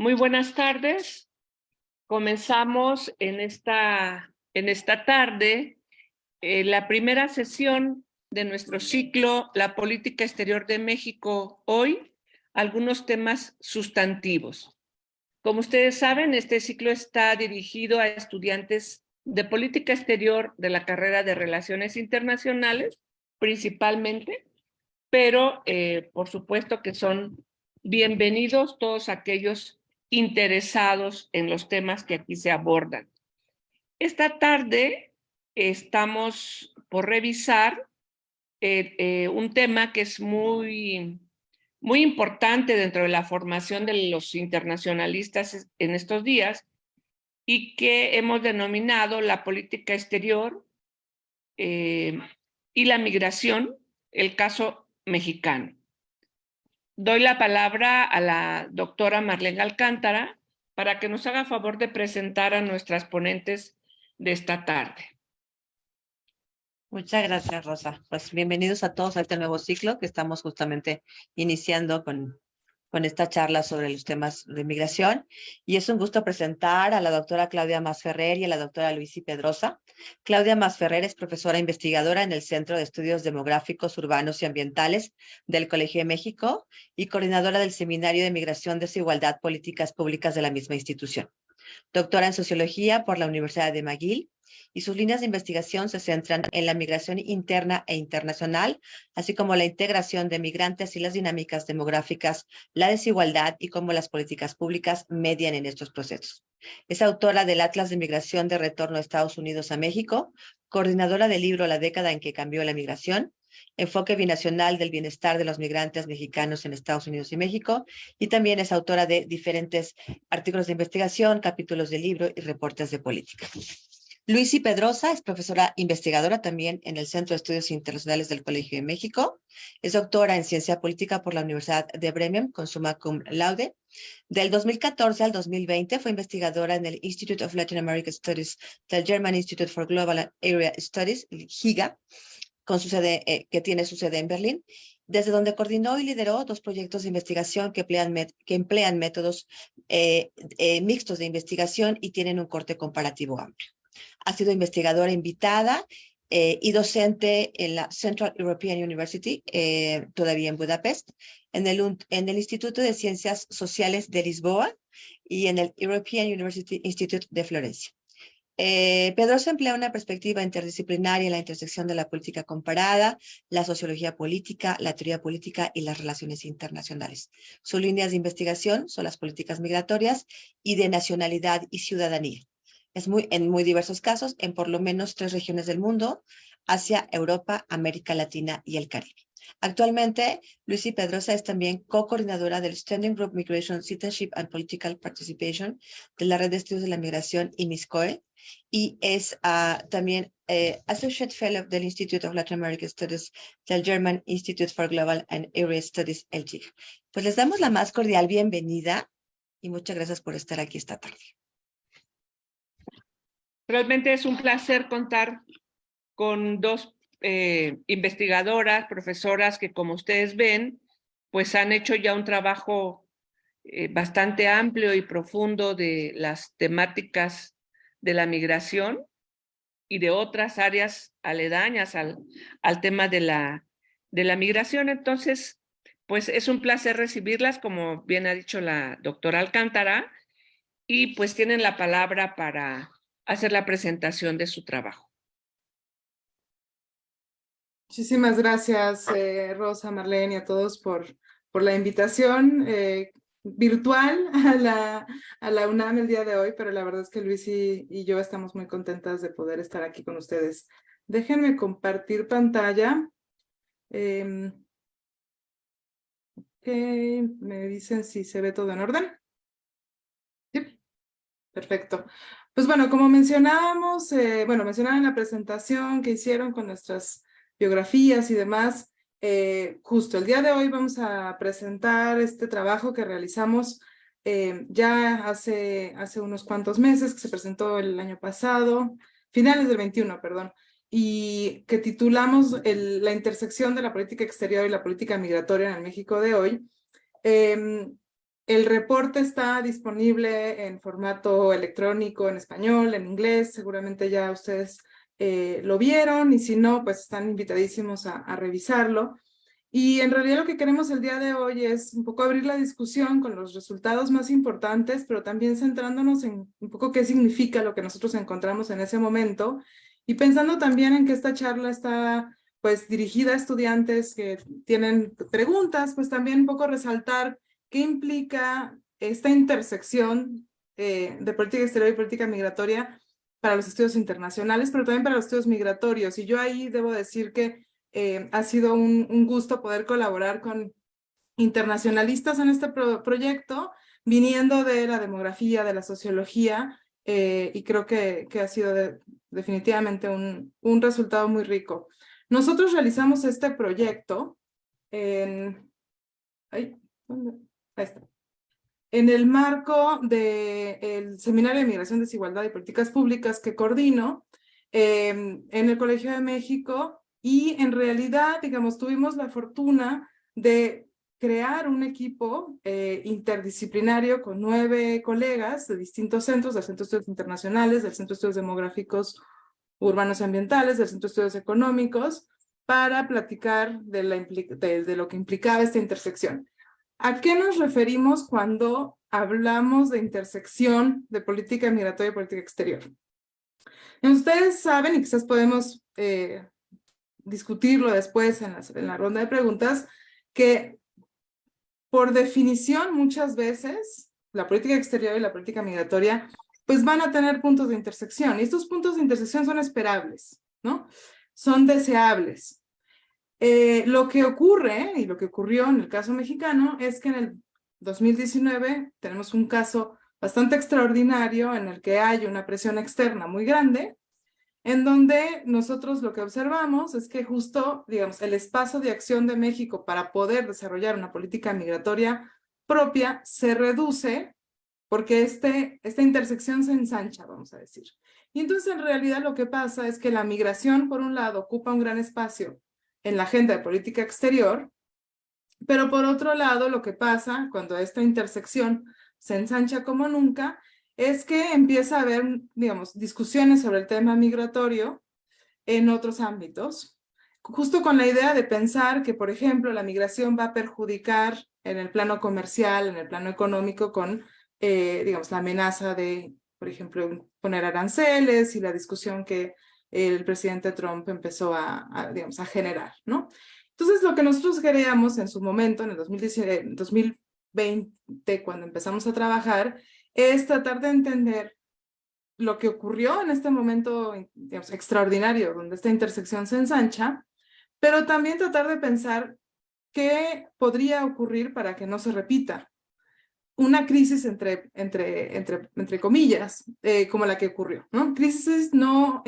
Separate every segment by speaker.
Speaker 1: Muy buenas tardes. Comenzamos en esta tarde la primera sesión de nuestro ciclo La Política Exterior de México hoy, algunos temas sustantivos. Como ustedes saben, este ciclo está dirigido a estudiantes de política exterior de la carrera de Relaciones Internacionales, principalmente, pero por supuesto que son bienvenidos todos aquellos interesados en los temas que aquí se abordan. Esta tarde estamos por revisar un tema que es muy importante dentro de la formación de los internacionalistas en estos días y que hemos denominado la política exterior y la migración, el caso mexicano. Doy la palabra a la doctora Marlene Alcántara para que nos haga favor de presentar a nuestras ponentes de esta tarde.
Speaker 2: Muchas gracias, Rosa. Pues bienvenidos a todos a este nuevo ciclo que estamos justamente iniciando con esta charla sobre los temas de migración. Y es un gusto presentar a la doctora Claudia Masferrer y a la doctora Luisi Pedrosa. Claudia Masferrer es profesora investigadora en el Centro de Estudios Demográficos, Urbanos y Ambientales del Colegio de México y coordinadora del Seminario de Migración, Desigualdad, Políticas Públicas de la misma institución. Doctora en Sociología por la Universidad de McGill, y sus líneas de investigación se centran en la migración interna e internacional, así como la integración de migrantes y las dinámicas demográficas, la desigualdad y cómo las políticas públicas median en estos procesos. Es autora del Atlas de Migración de Retorno a Estados Unidos a México, coordinadora del libro La década en que cambió la migración, enfoque binacional del bienestar de los migrantes mexicanos en Estados Unidos y México, y también es autora de diferentes artículos de investigación, capítulos de libro y reportes de política. Luisi Pedrosa es profesora investigadora también en el Centro de Estudios Internacionales del Colegio de México. Es doctora en Ciencia Política por la Universidad de Bremen con summa cum laude. Del 2014 al 2020 fue investigadora en el Institute of Latin American Studies del German Institute for Global Area Studies, GIGA, con su sede, que tiene su sede en Berlín, desde donde coordinó y lideró 2 proyectos de investigación que emplean métodos mixtos de investigación y tienen un corte comparativo amplio. Ha sido investigadora invitada y docente en la Central European University, todavía en Budapest, en el Instituto de Ciencias Sociales de Lisboa y en el European University Institute de Florencia. Pedrosa emplea una perspectiva interdisciplinaria en la intersección de la política comparada, la sociología política, la teoría política y las relaciones internacionales. Sus líneas de investigación son las políticas migratorias y de nacionalidad y ciudadanía. En muy diversos casos, en por lo menos 3 regiones del mundo: Asia, Europa, América Latina y el Caribe. Actualmente, Luisi Pedrosa es también co-coordinadora del Standing Group Migration, Citizenship and Political Participation de la Red de Estudios de la Migración, IMISCOE, y es también Associate Fellow del Institute of Latin American Studies del German Institute for Global and Area Studies, el GIG. Pues les damos la más cordial bienvenida y muchas gracias por estar aquí esta tarde.
Speaker 1: Realmente es un placer contar con 2 investigadoras, profesoras que, como ustedes ven, pues han hecho ya un trabajo bastante amplio y profundo de las temáticas de la migración y de otras áreas aledañas al tema de la migración. Entonces, pues es un placer recibirlas, como bien ha dicho la doctora Alcántara, y pues tienen la palabra para hacer la presentación de su trabajo.
Speaker 3: Muchísimas gracias, Rosa, Marlene, y a todos por la invitación virtual a la UNAM el día de hoy, pero la verdad es que Luis y yo estamos muy contentas de poder estar aquí con ustedes. Déjenme compartir pantalla. Me dicen si se ve todo en orden. Sí, perfecto. Pues bueno, como mencionábamos, mencionaba en la presentación que hicieron con nuestras biografías y demás, justo el día de hoy vamos a presentar este trabajo que realizamos ya hace unos cuantos meses, que se presentó el año pasado, finales del 21, perdón, y que titulamos La intersección de la política exterior y la política migratoria en el México de hoy. El reporte está disponible en formato electrónico, en español, en inglés. Seguramente ya ustedes lo vieron, y si no, pues están invitadísimos a revisarlo. Y en realidad lo que queremos el día de hoy es un poco abrir la discusión con los resultados más importantes, pero también centrándonos en un poco qué significa lo que nosotros encontramos en ese momento, y pensando también en que esta charla está pues dirigida a estudiantes que tienen preguntas, pues también un poco resaltar qué implica esta intersección de política exterior y política migratoria para los estudios internacionales, pero también para los estudios migratorios. Y yo ahí debo decir que ha sido un gusto poder colaborar con internacionalistas en este proyecto, viniendo de la demografía, de la sociología, y creo que ha sido definitivamente un resultado muy rico. Nosotros realizamos este proyecto en... ¿dónde? Ahí está. En el marco del Seminario de Migración, Desigualdad y Políticas Públicas que coordino en el Colegio de México, y en realidad, digamos, tuvimos la fortuna de crear un equipo interdisciplinario con 9 colegas de distintos centros, del Centro de Estudios Internacionales, del Centro de Estudios Demográficos Urbanos y Ambientales, del Centro de Estudios Económicos, para platicar de lo que implicaba esta intersección. ¿A qué nos referimos cuando hablamos de intersección de política migratoria y política exterior? Ustedes saben, y quizás podemos discutirlo después en la ronda de preguntas, que por definición muchas veces la política exterior y la política migratoria pues van a tener puntos de intersección, y estos puntos de intersección son esperables, ¿no? Son deseables. Lo que ocurre, y lo que ocurrió en el caso mexicano, es que en el 2019 tenemos un caso bastante extraordinario en el que hay una presión externa muy grande, en donde nosotros lo que observamos es que justo, digamos, el espacio de acción de México para poder desarrollar una política migratoria propia se reduce porque esta intersección se ensancha, vamos a decir. Y entonces en realidad lo que pasa es que la migración, por un lado, ocupa un gran espacio en la agenda de política exterior, pero por otro lado lo que pasa cuando esta intersección se ensancha como nunca es que empieza a haber, digamos, discusiones sobre el tema migratorio en otros ámbitos, justo con la idea de pensar que, por ejemplo, la migración va a perjudicar en el plano comercial, en el plano económico, con, digamos, la amenaza de, por ejemplo, poner aranceles y la discusión que el presidente Trump empezó digamos, a generar, ¿no? Entonces, lo que nosotros queríamos en su momento, en el 2020, cuando empezamos a trabajar, es tratar de entender lo que ocurrió en este momento, digamos, extraordinario, donde esta intersección se ensancha, pero también tratar de pensar qué podría ocurrir para que no se repita una crisis entre comillas, como la que ocurrió, ¿no? Crisis no,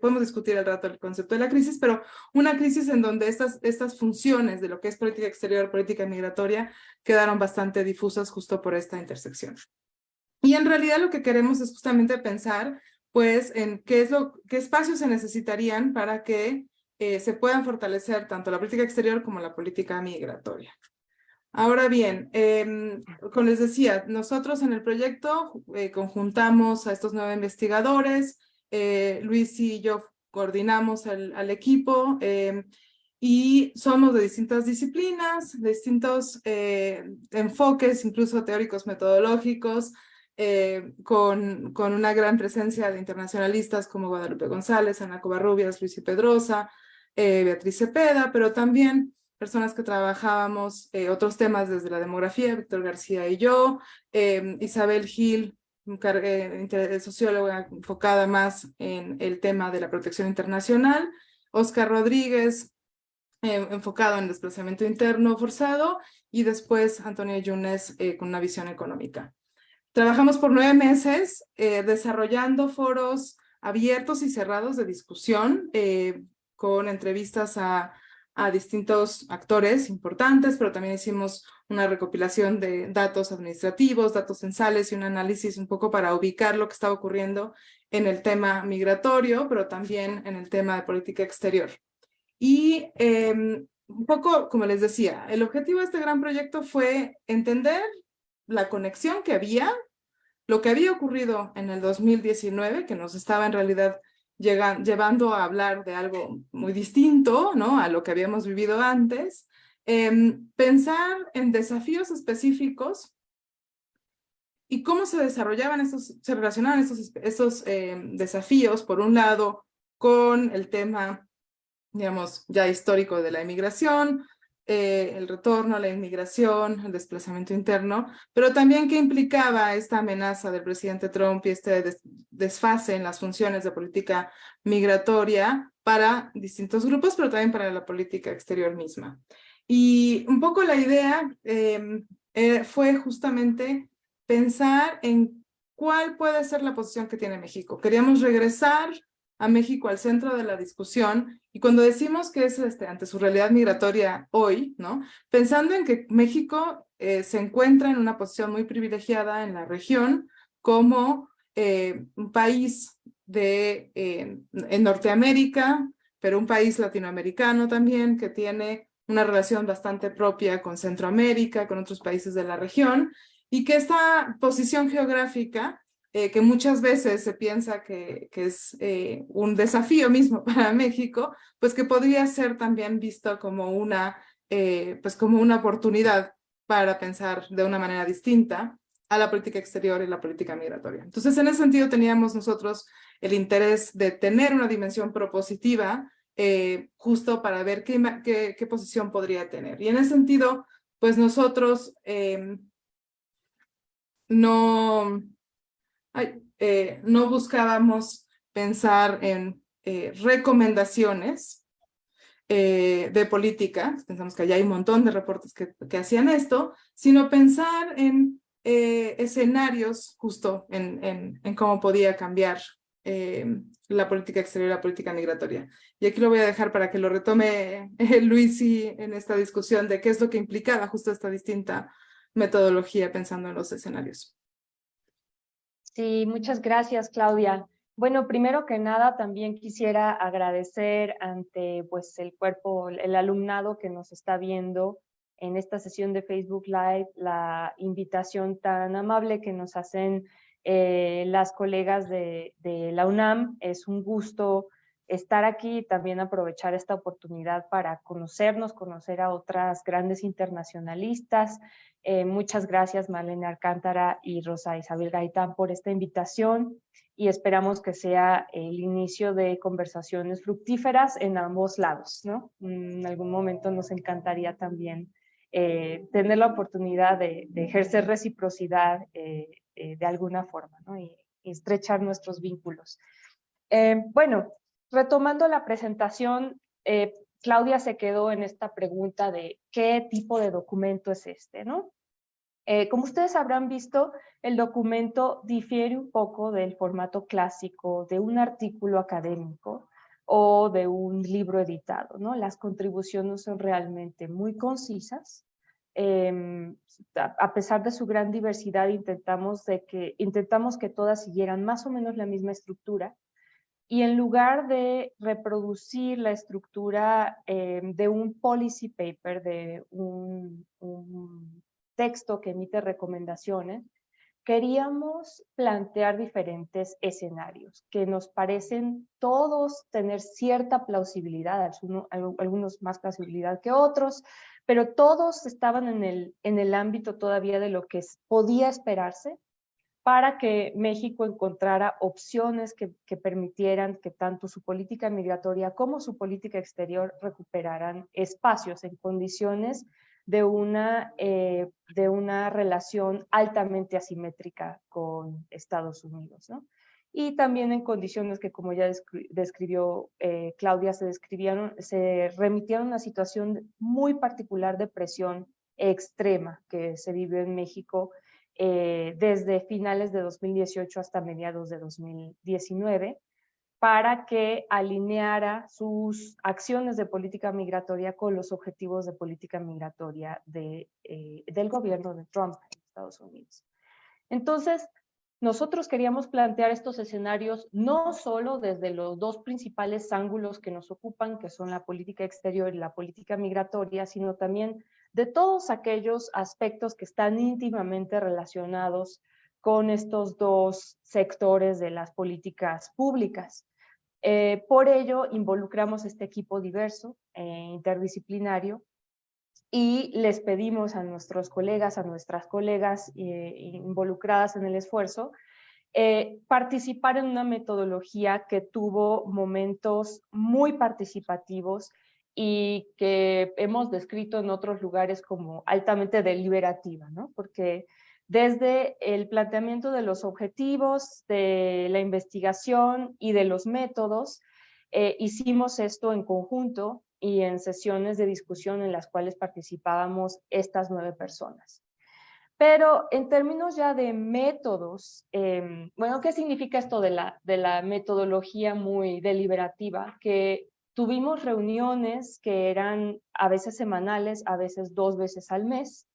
Speaker 3: podemos discutir al rato el concepto de la crisis, pero una crisis en donde estas funciones de lo que es política exterior, política migratoria, quedaron bastante difusas justo por esta intersección. Y en realidad lo que queremos es justamente pensar, pues, en qué espacios se necesitarían para que se puedan fortalecer tanto la política exterior como la política migratoria. Ahora bien, como les decía, nosotros en el proyecto conjuntamos a estos 9 investigadores, Luis y yo coordinamos al equipo, y somos de distintas disciplinas, de distintos enfoques, incluso teóricos metodológicos, con una gran presencia de internacionalistas como Guadalupe González, Ana Covarrubias, Luis y Pedrosa, Beatriz Cepeda, pero también personas que trabajábamos otros temas desde la demografía, Víctor García y yo, Isabel Gil, socióloga enfocada más en el tema de la protección internacional, Oscar Rodríguez, enfocado en desplazamiento interno forzado, y después Antonio Yunes con una visión económica. Trabajamos por 9 meses desarrollando foros abiertos y cerrados de discusión, con entrevistas a distintos actores importantes, pero también hicimos una recopilación de datos administrativos, datos censales y un análisis un poco para ubicar lo que estaba ocurriendo en el tema migratorio, pero también en el tema de política exterior. Y un poco, como les decía, el objetivo de este gran proyecto fue entender la conexión que había, lo que había ocurrido en el 2019, que nos estaba en realidad llevando a hablar de algo muy distinto, ¿no?, a lo que habíamos vivido antes, pensar en desafíos específicos y cómo se desarrollaban se relacionaban estos desafíos, por un lado, con el tema, digamos, ya histórico de la inmigración, el retorno a la inmigración, el desplazamiento interno, pero también qué implicaba esta amenaza del presidente Trump y este desfase en las funciones de política migratoria para distintos grupos, pero también para la política exterior misma. Y un poco la idea fue justamente pensar en cuál puede ser la posición que tiene México. Queríamos regresar a México al centro de la discusión, y cuando decimos que es ante su realidad migratoria hoy, ¿no?, pensando en que México se encuentra en una posición muy privilegiada en la región como un país en Norteamérica, pero un país latinoamericano también que tiene una relación bastante propia con Centroamérica, con otros países de la región, y que esta posición geográfica, que muchas veces se piensa que es un desafío mismo para México, pues que podría ser también visto como pues como una oportunidad para pensar de una manera distinta a la política exterior y la política migratoria. Entonces, en ese sentido, teníamos nosotros el interés de tener una dimensión propositiva justo para ver qué posición podría tener. Y en ese sentido, pues nosotros no buscábamos pensar en recomendaciones de política, pensamos que ya hay un montón de reportes que hacían esto, sino pensar en escenarios justo en cómo podía cambiar la política exterior y la política migratoria. Y aquí lo voy a dejar para que lo retome Luisi en esta discusión de qué es lo que implicaba justo esta distinta metodología pensando en los escenarios.
Speaker 4: Sí, muchas gracias, Claudia. Bueno, primero que nada, también quisiera agradecer ante pues, el cuerpo, el alumnado que nos está viendo en esta sesión de Facebook Live, la invitación tan amable que nos hacen las colegas de la UNAM. Es un gusto estar aquí y también aprovechar esta oportunidad para conocernos, conocer a otras grandes internacionalistas. Muchas gracias, Marlene Alcántara y Rosa Isabel Gaitán, por esta invitación, y esperamos que sea el inicio de conversaciones fructíferas en ambos lados, ¿no? En algún momento nos encantaría también tener la oportunidad de ejercer reciprocidad de alguna forma, ¿no? Y estrechar nuestros vínculos. Bueno, retomando la presentación, Claudia se quedó en esta pregunta de qué tipo de documento es este, ¿no? Como ustedes habrán visto, el documento difiere un poco del formato clásico de un artículo académico o de un libro editado, ¿no? Las contribuciones son realmente muy concisas. A pesar de su gran diversidad, intentamos que todas siguieran más o menos la misma estructura. Y en lugar de reproducir la estructura de un policy paper, de un texto que emite recomendaciones, queríamos plantear diferentes escenarios que nos parecen todos tener cierta plausibilidad, algunos más plausibilidad que otros, pero todos estaban en el ámbito todavía de lo que podía esperarse para que México encontrara opciones que permitieran que tanto su política migratoria como su política exterior recuperaran espacios en condiciones de una relación altamente asimétrica con Estados Unidos, ¿no? Y también en condiciones que, como ya describió Claudia, se remitieron a una situación muy particular de presión extrema que se vivió en México desde finales de 2018 hasta mediados de 2019, para que alineara sus acciones de política migratoria con los objetivos de política migratoria del gobierno de Trump en Estados Unidos. Entonces, nosotros queríamos plantear estos escenarios no solo desde los dos principales ángulos que nos ocupan, que son la política exterior y la política migratoria, sino también de todos aquellos aspectos que están íntimamente relacionados con estos dos sectores de las políticas públicas. Por ello, involucramos este equipo diverso, interdisciplinario, y les pedimos a nuestros colegas, a nuestras colegas involucradas en el esfuerzo, participar en una metodología que tuvo momentos muy participativos y que hemos descrito en otros lugares como altamente deliberativa, ¿no? Porque desde el planteamiento de los objetivos, de la investigación y de los métodos, hicimos esto en conjunto y en sesiones de discusión en las cuales participábamos estas 9 personas. Pero en términos ya de métodos, bueno, ¿qué significa esto de la metodología muy deliberativa? Que tuvimos reuniones que eran a veces semanales, a veces 2 veces al mes,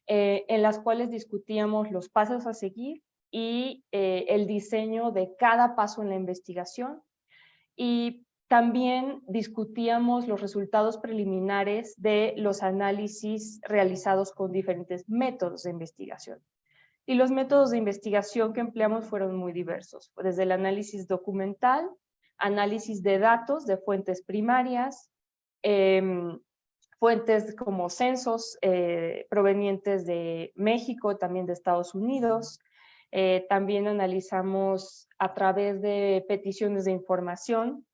Speaker 4: en las cuales discutíamos los pasos a seguir y el diseño de cada paso en la investigación. Y también discutíamos los resultados preliminares de los análisis realizados con diferentes métodos de investigación. Y los métodos de investigación que empleamos fueron muy diversos, desde el análisis documental, análisis de datos de fuentes primarias, fuentes como censos provenientes de México, también de Estados Unidos. También analizamos a través de peticiones de información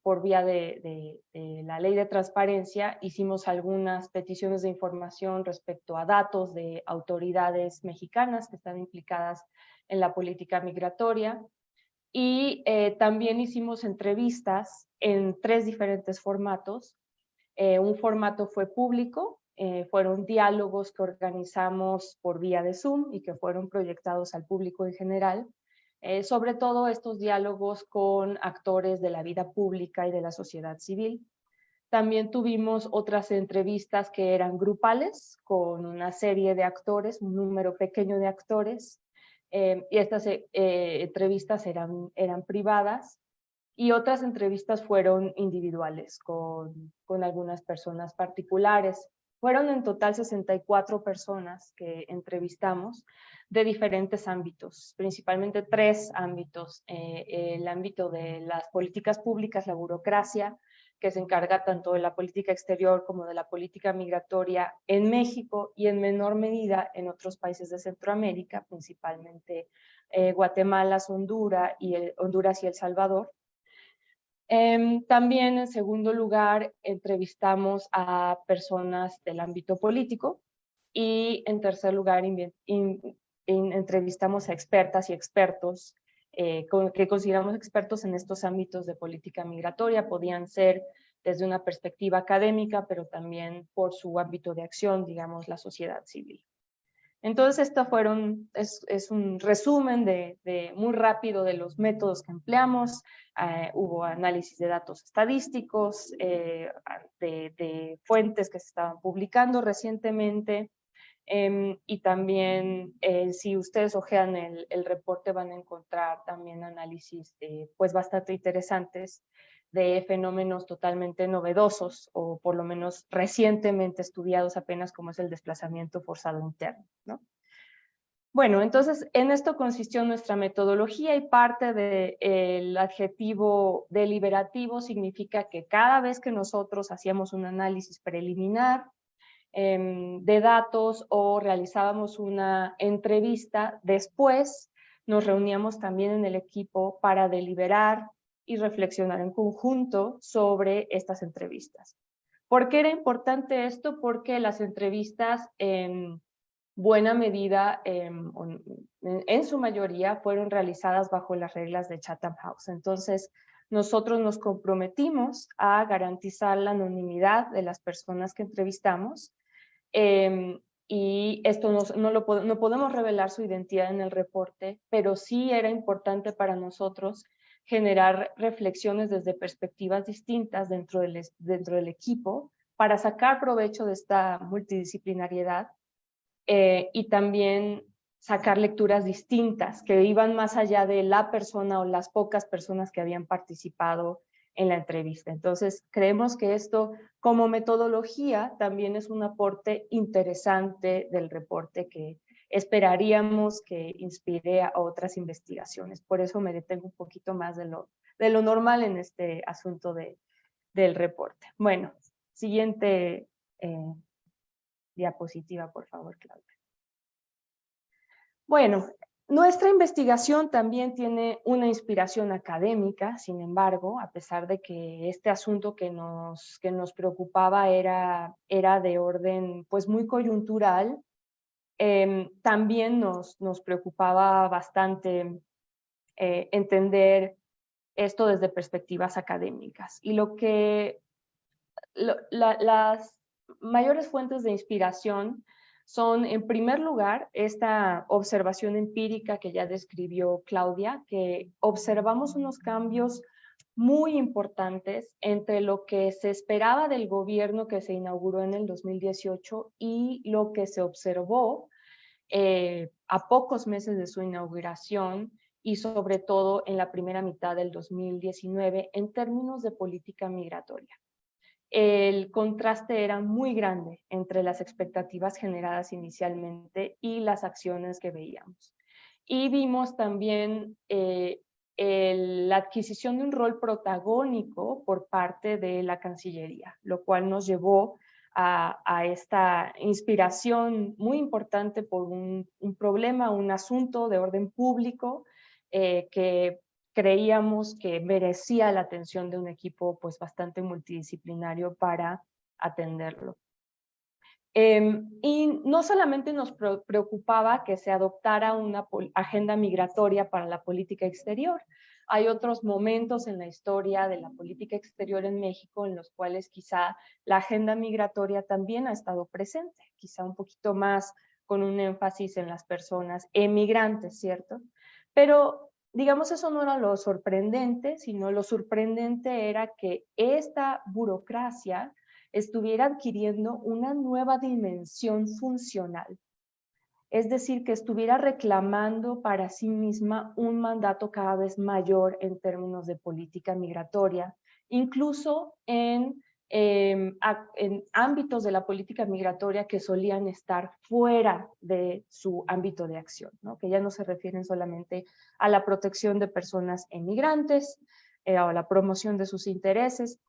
Speaker 4: por vía de la ley de transparencia. Hicimos algunas peticiones de información respecto a datos de autoridades mexicanas que están implicadas en la política migratoria. Y también hicimos entrevistas en 3 diferentes formatos. Un formato fue público, fueron diálogos que organizamos por vía de Zoom y que fueron proyectados al público en general, sobre todo estos diálogos con actores de la vida pública y de la sociedad civil. También tuvimos otras entrevistas que eran grupales, con una serie de actores, un número pequeño de actores, y estas entrevistas eran privadas. Y otras entrevistas fueron individuales con algunas personas particulares. Fueron en total 64 personas que entrevistamos de diferentes ámbitos, principalmente 3 ámbitos. El ámbito de las políticas públicas, la burocracia, que se encarga tanto de la política exterior como de la política migratoria en México y en menor medida en otros países de Centroamérica, principalmente Guatemala, Honduras y El Salvador. También, en segundo lugar, entrevistamos a personas del ámbito político y, en tercer lugar, entrevistamos a expertas y expertos que consideramos expertos en estos ámbitos de política migratoria. Podían ser desde una perspectiva académica, pero también por su ámbito de acción, digamos, la sociedad civil. Entonces, es un resumen muy rápido de los métodos que empleamos. Hubo análisis de datos estadísticos, de fuentes que se estaban publicando recientemente, y también si ustedes hojean el reporte van a encontrar también análisis pues bastante interesantes de fenómenos totalmente novedosos o por lo menos recientemente estudiados apenas, como es el desplazamiento forzado interno, ¿no? Bueno, entonces en esto consistió nuestra metodología, y parte del adjetivo deliberativo significa que cada vez que nosotros hacíamos un análisis preliminar de datos o realizábamos una entrevista, después nos reuníamos también en el equipo para deliberar y reflexionar en conjunto sobre estas entrevistas. ¿Por qué era importante esto? Porque las entrevistas en buena medida, en su mayoría, fueron realizadas bajo las reglas de Chatham House. Entonces, nosotros nos comprometimos a garantizar la anonimidad de las personas que entrevistamos, y esto no podemos revelar su identidad en el reporte, pero sí era importante para nosotros generar reflexiones desde perspectivas distintas dentro del equipo para sacar provecho de esta multidisciplinariedad, y también sacar lecturas distintas que iban más allá de la persona o las pocas personas que habían participado en la entrevista. Entonces, creemos que esto como metodología también es un aporte interesante del reporte que esperaríamos que inspire a otras investigaciones. Por eso me detengo un poquito más de lo normal en este asunto del reporte. Bueno, siguiente diapositiva, por favor, Claudia. Bueno, nuestra investigación también tiene una inspiración académica, sin embargo, a pesar de que este asunto que nos preocupaba era de orden pues muy coyuntural, también nos preocupaba bastante entender esto desde perspectivas académicas. Y las mayores fuentes de inspiración son, en primer lugar, esta observación empírica que ya describió Claudia, que observamos unos cambios muy importantes entre lo que se esperaba del gobierno que se inauguró en el 2018 y lo que se observó a pocos meses de su inauguración y sobre todo en la primera mitad del 2019 en términos de política migratoria. El contraste era muy grande entre las expectativas generadas inicialmente y las acciones que veíamos. Y vimos también la adquisición de un rol protagónico por parte de la Cancillería, lo cual nos llevó a esta inspiración muy importante por un problema, un asunto de orden público que creíamos que merecía la atención de un equipo pues bastante multidisciplinario para atenderlo. Y no solamente nos preocupaba que se adoptara una agenda migratoria para la política exterior. Hay otros momentos en la historia de la política exterior en México en los cuales quizá la agenda migratoria también ha estado presente, quizá un poquito más con un énfasis en las personas emigrantes, ¿cierto? Pero digamos, eso no era lo sorprendente, sino lo sorprendente era que esta burocracia estuviera adquiriendo una nueva dimensión funcional. Es decir, que estuviera reclamando para sí misma un mandato cada vez mayor en términos de política migratoria, incluso en ámbitos de la política migratoria que solían estar fuera de su ámbito de acción, ¿no? Que ya no se refieren solamente a la protección de personas emigrantes o a la promoción de sus intereses,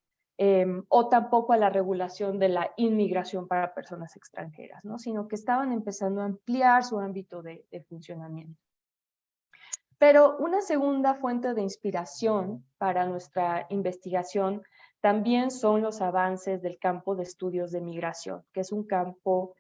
Speaker 4: o tampoco a la regulación de la inmigración para personas extranjeras, ¿no? Sino que estaban empezando a ampliar su ámbito de funcionamiento. Pero una segunda fuente de inspiración para nuestra investigación también son los avances del campo de estudios de migración, que es un campo,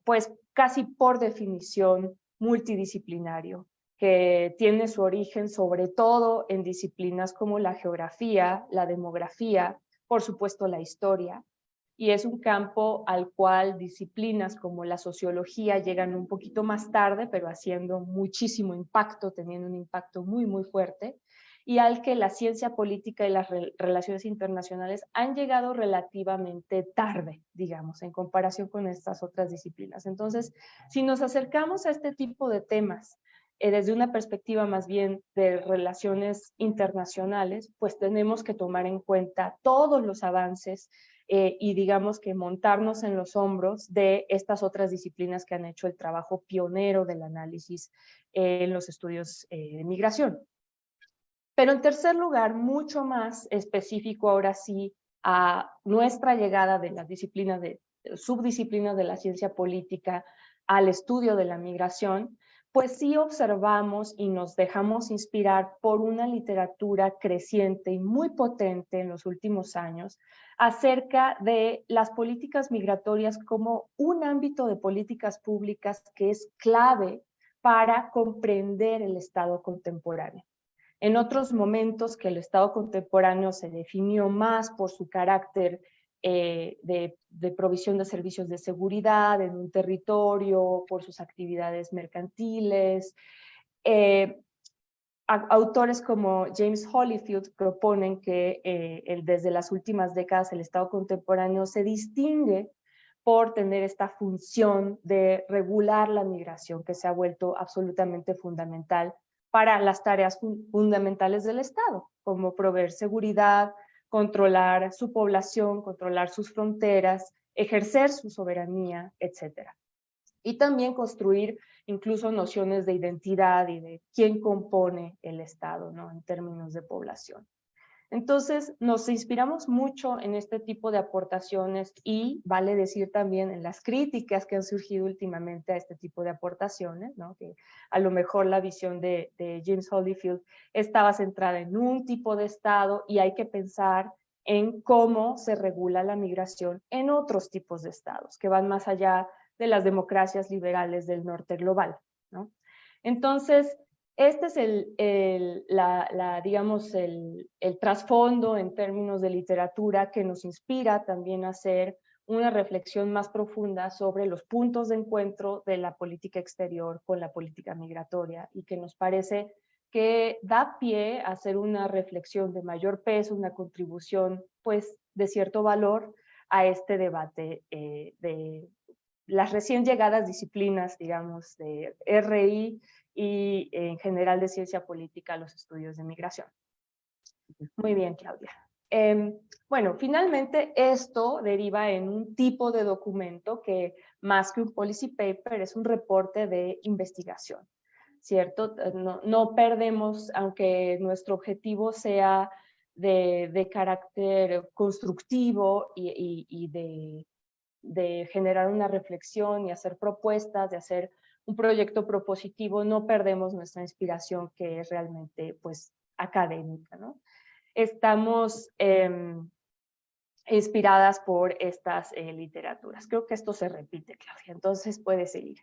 Speaker 4: pues casi por definición, multidisciplinario, que tiene su origen sobre todo en disciplinas como la geografía, la demografía, por supuesto la historia, y es un campo al cual disciplinas como la sociología llegan un poquito más tarde, pero haciendo muchísimo impacto, teniendo un impacto muy, muy fuerte, y al que la ciencia política y las relaciones internacionales han llegado relativamente tarde, digamos, en comparación con estas otras disciplinas. Entonces, si nos acercamos a este tipo de temas desde una perspectiva más bien de relaciones internacionales, pues tenemos que tomar en cuenta todos los avances y digamos que montarnos en los hombros de estas otras disciplinas que han hecho el trabajo pionero del análisis en los estudios de migración. Pero en tercer lugar, mucho más específico ahora sí a nuestra llegada de las disciplinas subdisciplinas de la ciencia política al estudio de la migración, pues sí observamos y nos dejamos inspirar por una literatura creciente y muy potente en los últimos años acerca de las políticas migratorias como un ámbito de políticas públicas que es clave para comprender el Estado contemporáneo. En otros momentos que el Estado contemporáneo se definió más por su carácter de provisión de servicios de seguridad en un territorio, por sus actividades mercantiles. Autores como James Holyfield proponen que desde las últimas décadas el Estado contemporáneo se distingue por tener esta función de regular la migración que se ha vuelto absolutamente fundamental para las tareas fundamentales del Estado, como proveer seguridad, controlar su población, controlar sus fronteras, ejercer su soberanía, etc. Y también construir incluso nociones de identidad y de quién compone el Estado, ¿no? En términos de población. Entonces, nos inspiramos mucho en este tipo de aportaciones y vale decir también en las críticas que han surgido últimamente a este tipo de aportaciones, ¿no? Que a lo mejor la visión de James Holyfield estaba centrada en un tipo de Estado y hay que pensar en cómo se regula la migración en otros tipos de Estados, que van más allá de las democracias liberales del norte global, ¿no? Entonces, este es digamos, el trasfondo en términos de literatura que nos inspira también a hacer una reflexión más profunda sobre los puntos de encuentro de la política exterior con la política migratoria y que nos parece que da pie a hacer una reflexión de mayor peso, una contribución, pues, de cierto valor a este debate de las recién llegadas disciplinas, digamos, de RI y en general de ciencia política, los estudios de migración. Muy bien, Claudia. Bueno, finalmente esto deriva en un tipo de documento que más que un policy paper es un reporte de investigación, ¿cierto? No perdemos, aunque nuestro objetivo sea de carácter constructivo y de generar una reflexión y hacer propuestas, de hacer un proyecto propositivo, no perdemos nuestra inspiración que es realmente pues académica, ¿no? Estamos inspiradas por estas literaturas. Creo que esto se repite, Claudia, entonces puedes seguir.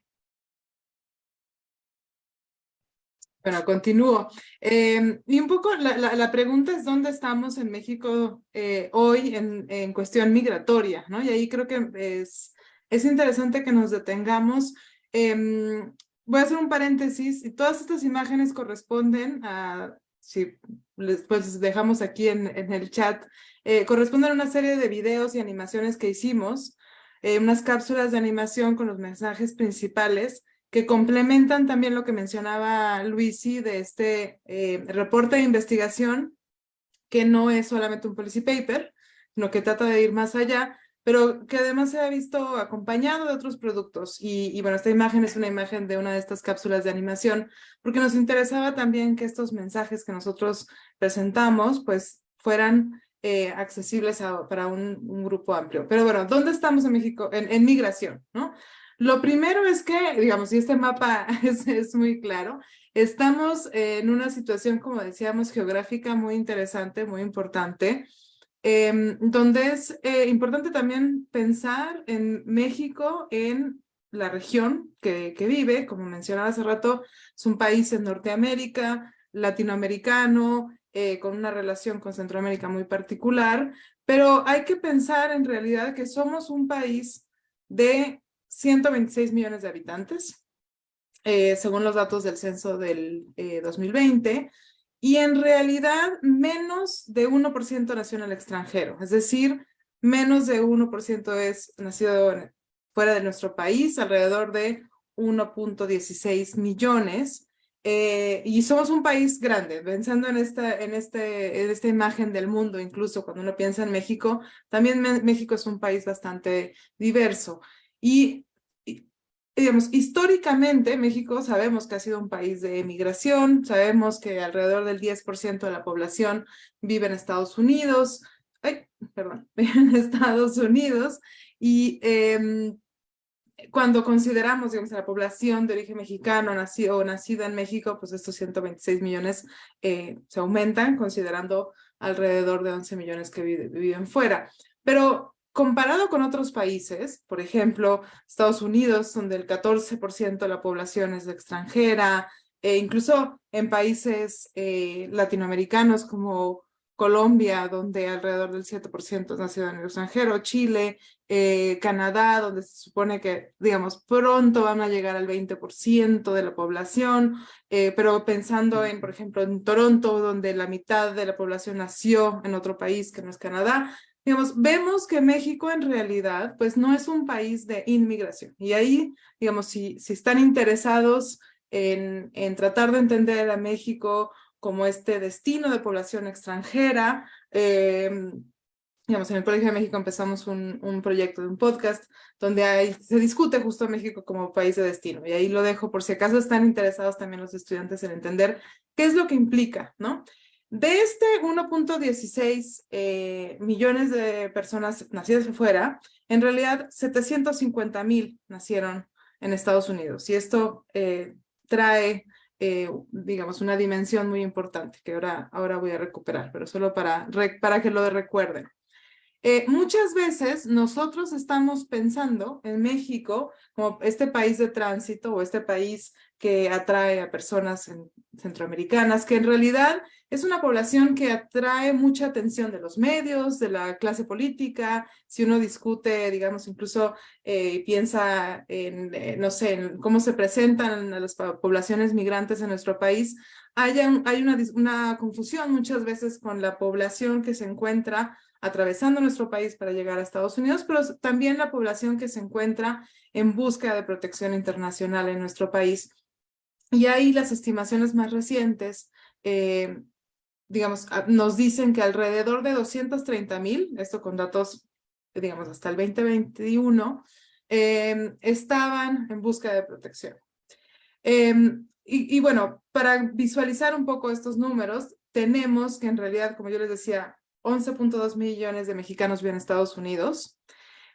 Speaker 3: Bueno, continúo. Y un poco la pregunta es dónde estamos en México hoy en cuestión migratoria, ¿no? Y ahí creo que es interesante que nos detengamos. Voy a hacer un paréntesis y todas estas imágenes corresponden a, si después dejamos aquí en el chat, corresponden a una serie de videos y animaciones que hicimos, unas cápsulas de animación con los mensajes principales que complementan también lo que mencionaba Luisi de este reporte de investigación, que no es solamente un policy paper, sino que trata de ir más allá, pero que además se ha visto acompañado de otros productos. Y bueno, esta imagen es una imagen de una de estas cápsulas de animación, porque nos interesaba también que estos mensajes que nosotros presentamos, pues fueran accesibles para un grupo amplio. Pero bueno, ¿dónde estamos en México? En migración, ¿no? Lo primero es que, digamos, y este mapa es muy claro, estamos en una situación, como decíamos, geográfica muy interesante, muy importante, donde es importante también pensar en México, en la región que vive, como mencionaba hace rato, es un país en Norteamérica, latinoamericano, con una relación con Centroamérica muy particular, pero hay que pensar en realidad que somos un país de 126 millones de habitantes, según los datos del censo del 2020, y en realidad menos de 1% nació en el extranjero, es decir, menos de 1% es nacido fuera de nuestro país, alrededor de 1.16 millones, y somos un país grande, pensando en esta imagen del mundo, incluso cuando uno piensa en México, también México es un país bastante diverso. Y, digamos, históricamente México sabemos que ha sido un país de emigración, sabemos que alrededor del 10% de la población vive en Estados Unidos, en Estados Unidos, y cuando consideramos, digamos, a la población de origen mexicano nacida en México, pues estos 126 millones se aumentan, considerando alrededor de 11 millones que viven fuera. Pero comparado con otros países, por ejemplo, Estados Unidos, donde el 14% de la población es extranjera, incluso en países latinoamericanos como Colombia, donde alrededor del 7% es nacido en el extranjero, Chile, Canadá, donde se supone que, digamos, pronto van a llegar al 20% de la población, pero pensando en, por ejemplo, en Toronto, donde la mitad de la población nació en otro país que no es Canadá, digamos, vemos que México en realidad, pues no es un país de inmigración. Y ahí, digamos, si están interesados en tratar de entender a México como este destino de población extranjera. Digamos, en el Colegio de México empezamos un proyecto de un podcast donde se discute justo México como país de destino. Y ahí lo dejo por si acaso están interesados también los estudiantes en entender qué es lo que implica, ¿no? De este 1.16 millones de personas nacidas afuera, en realidad 750,000 nacieron en Estados Unidos. Y esto trae, digamos, una dimensión muy importante que ahora voy a recuperar, pero solo para que lo recuerden. Muchas veces nosotros estamos pensando en México como este país de tránsito o este país que atrae a personas centroamericanas, que en realidad es una población que atrae mucha atención de los medios, de la clase política. Si uno discute, digamos, incluso piensa en, no sé, en cómo se presentan a las poblaciones migrantes en nuestro país, hay una confusión muchas veces con la población que se encuentra atravesando nuestro país para llegar a Estados Unidos, pero también la población que se encuentra en búsqueda de protección internacional en nuestro país. Y ahí las estimaciones más recientes, digamos, nos dicen que alrededor de 230,000, esto con datos, digamos, hasta el 2021, estaban en búsqueda de protección. Y bueno, para visualizar un poco estos números, tenemos que en realidad, como yo les decía, 11.2 millones de mexicanos viven en Estados Unidos.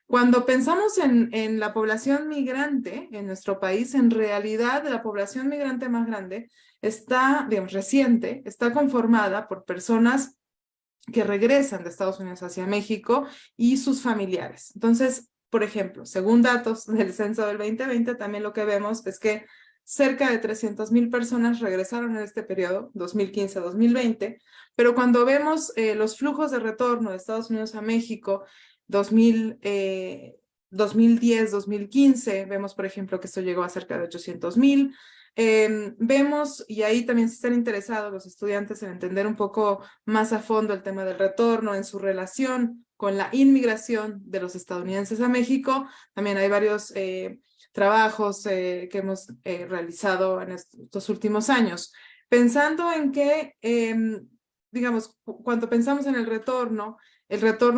Speaker 3: Cuando pensamos en la población migrante en nuestro país, en realidad la población migrante más grande está, digamos, reciente, está conformada por personas que regresan de Estados Unidos hacia México y sus familiares. Entonces, por ejemplo, según datos del censo del 2020, también lo que vemos es que cerca de 300,000 personas regresaron en este periodo, 2015-2020, pero cuando vemos los flujos de retorno de Estados Unidos a México, 2010-2015, vemos, por ejemplo, que esto llegó a cerca de 800,000. Vemos, y ahí también si están interesados los estudiantes en entender un poco más a fondo el tema del retorno en su relación con la inmigración de los estadounidenses a México, también hay varios trabajos que hemos realizado en estos últimos años. Pensando en que, digamos, cuando pensamos en el retorno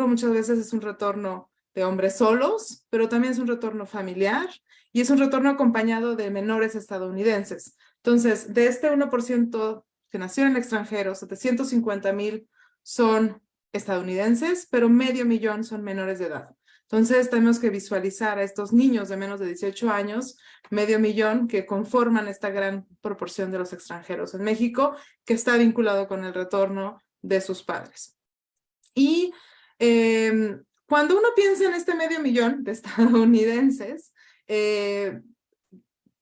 Speaker 3: muchas veces es un retorno de hombres solos, pero también es un retorno familiar y es un retorno acompañado de menores estadounidenses. Entonces, de este 1% que nació en el extranjero, 750,000 son estadounidenses, pero 500,000 son menores de edad. Entonces, tenemos que visualizar a estos niños de menos de 18 años, 500,000 que conforman esta gran proporción de los extranjeros en México, que está vinculado con el retorno de sus padres. Y cuando uno piensa en este 500,000 de estadounidenses,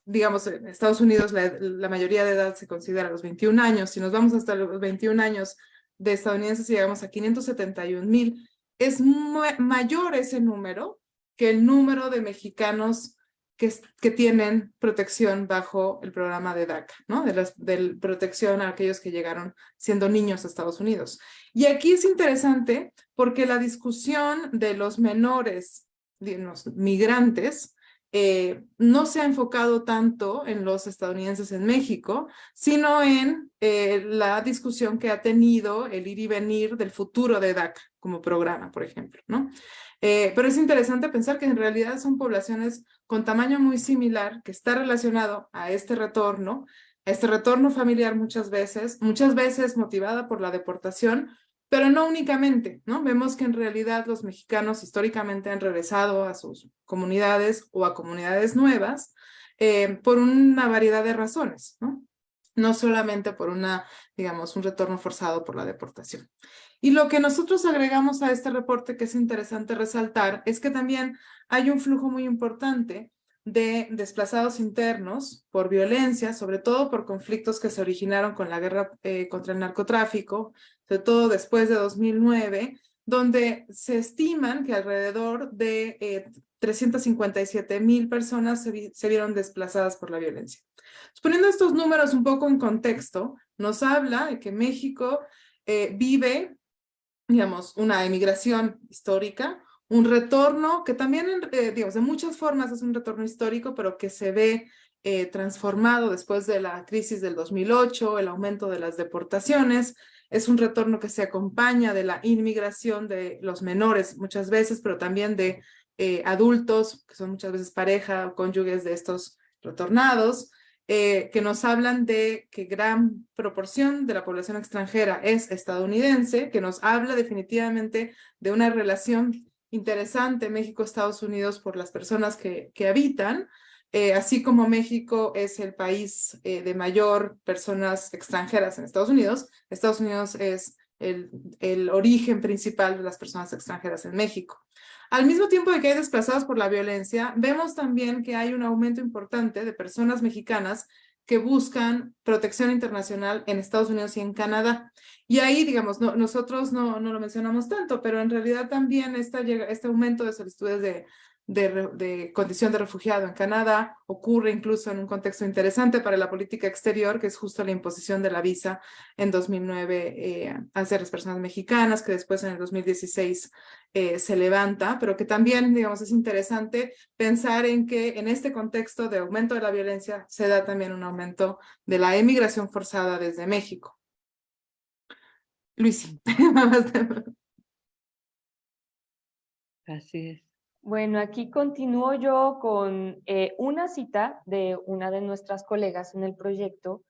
Speaker 3: digamos, en Estados Unidos la mayoría de edad se considera a los 21 años. Si nos vamos hasta los 21 años de estadounidenses y llegamos a 571,000, es mayor ese número que el número de mexicanos que tienen protección bajo el programa de DACA, ¿no? De protección a aquellos que llegaron siendo niños a Estados Unidos. Y aquí es interesante porque la discusión de los menores, de los migrantes, no se ha enfocado tanto en los estadounidenses en México, sino en la discusión que ha tenido el ir y venir del futuro de DACA como programa, por ejemplo, ¿no? Pero es interesante pensar que en realidad son poblaciones con tamaño muy similar, que está relacionado a este retorno familiar muchas veces motivada por la deportación, pero no únicamente, ¿no? Vemos que en realidad los mexicanos históricamente han regresado a sus comunidades o a comunidades nuevas por una variedad de razones, ¿no? No solamente por digamos, un retorno forzado por la deportación. Y lo que nosotros agregamos a este reporte, que es interesante resaltar, es que también hay un flujo muy importante de desplazados internos por violencia, sobre todo por conflictos que se originaron con la guerra contra el narcotráfico, sobre todo después de 2009, donde se estiman que alrededor de 357,000 personas se vieron desplazadas por la violencia. Poniendo estos números un poco en contexto, nos habla de que México vive, digamos, una emigración histórica, un retorno que también, digamos, de muchas formas es un retorno histórico, pero que se ve transformado después de la crisis del 2008, el aumento de las deportaciones. Es un retorno que se acompaña de la inmigración de los menores muchas veces, pero también de adultos, que son muchas veces pareja o cónyuges de estos retornados, que nos hablan de que gran proporción de la población extranjera es estadounidense, que nos habla definitivamente de una relación interesante México-Estados Unidos por las personas que habitan, así como México es el país de mayor personas extranjeras en Estados Unidos es el origen principal de las personas extranjeras en México. Al mismo tiempo de que hay desplazados por la violencia, vemos también que hay un aumento importante de personas mexicanas que buscan protección internacional en Estados Unidos y en Canadá. Y ahí, digamos, nosotros no lo mencionamos tanto, pero en realidad también este aumento de solicitudes de condición de refugiado en Canadá ocurre incluso en un contexto interesante para la política exterior, que es justo la imposición de la visa en 2009 hacia las personas mexicanas, que después en el 2016 se levanta, pero que también, digamos, es interesante pensar en que en este contexto de aumento de la violencia se da también un aumento de la emigración forzada desde México. Luis.
Speaker 1: Así es.
Speaker 4: Bueno, aquí continúo yo con una cita de una de nuestras colegas en el proyecto,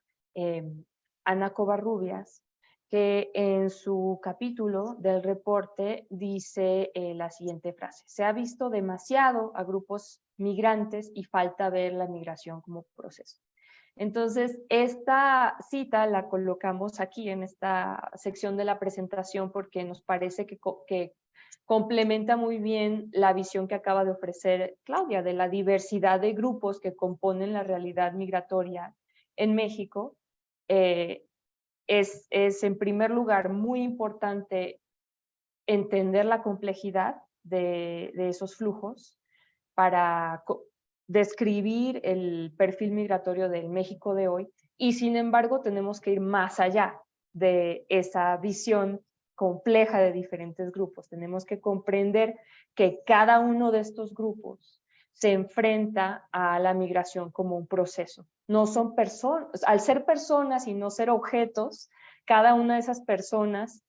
Speaker 4: Ana Covarrubias, que en su capítulo del reporte dice la siguiente frase: se ha visto demasiado a grupos migrantes y falta ver la migración como proceso. Entonces, esta cita la colocamos aquí en esta sección de la presentación porque nos parece que complementa muy bien la visión que acaba de ofrecer Claudia de la diversidad de grupos que componen la realidad migratoria en México. Es en primer lugar muy importante entender la complejidad de esos flujos para describir el perfil migratorio del México de hoy, y sin embargo tenemos que ir más allá de esa visión compleja de diferentes grupos. Tenemos que comprender que cada uno de estos grupos se enfrenta a la migración como un proceso. No son personas, al ser personas y no ser objetos, cada una de esas personas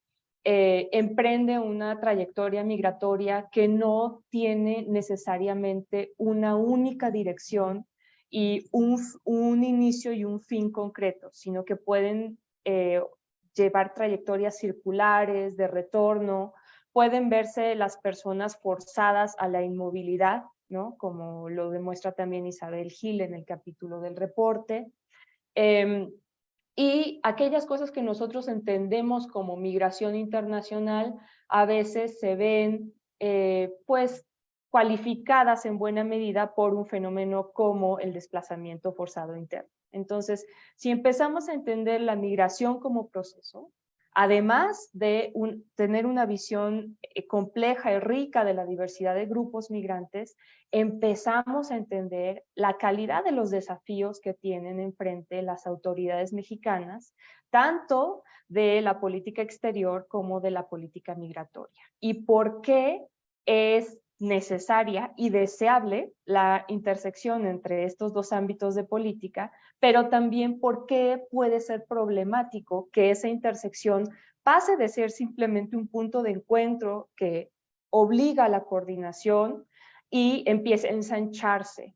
Speaker 4: emprende una trayectoria migratoria que no tiene necesariamente una única dirección y un inicio y un fin concreto, sino que pueden llevar trayectorias circulares de retorno, pueden verse las personas forzadas a la inmovilidad, ¿no? Como lo demuestra también Isabel Gil en el capítulo del reporte. Y aquellas cosas que nosotros entendemos como migración internacional a veces se ven pues cualificadas en buena medida por un fenómeno como el desplazamiento forzado interno. Entonces, si empezamos a entender la migración como proceso, además de tener una visión compleja y rica de la diversidad de grupos migrantes, empezamos a entender la calidad de los desafíos que tienen enfrente las autoridades mexicanas, tanto de la política exterior como de la política migratoria. Y por qué es necesaria y deseable la intersección entre estos dos ámbitos de política, pero también por qué puede ser problemático que esa intersección pase de ser simplemente un punto de encuentro que obliga a la coordinación y empiece a ensancharse.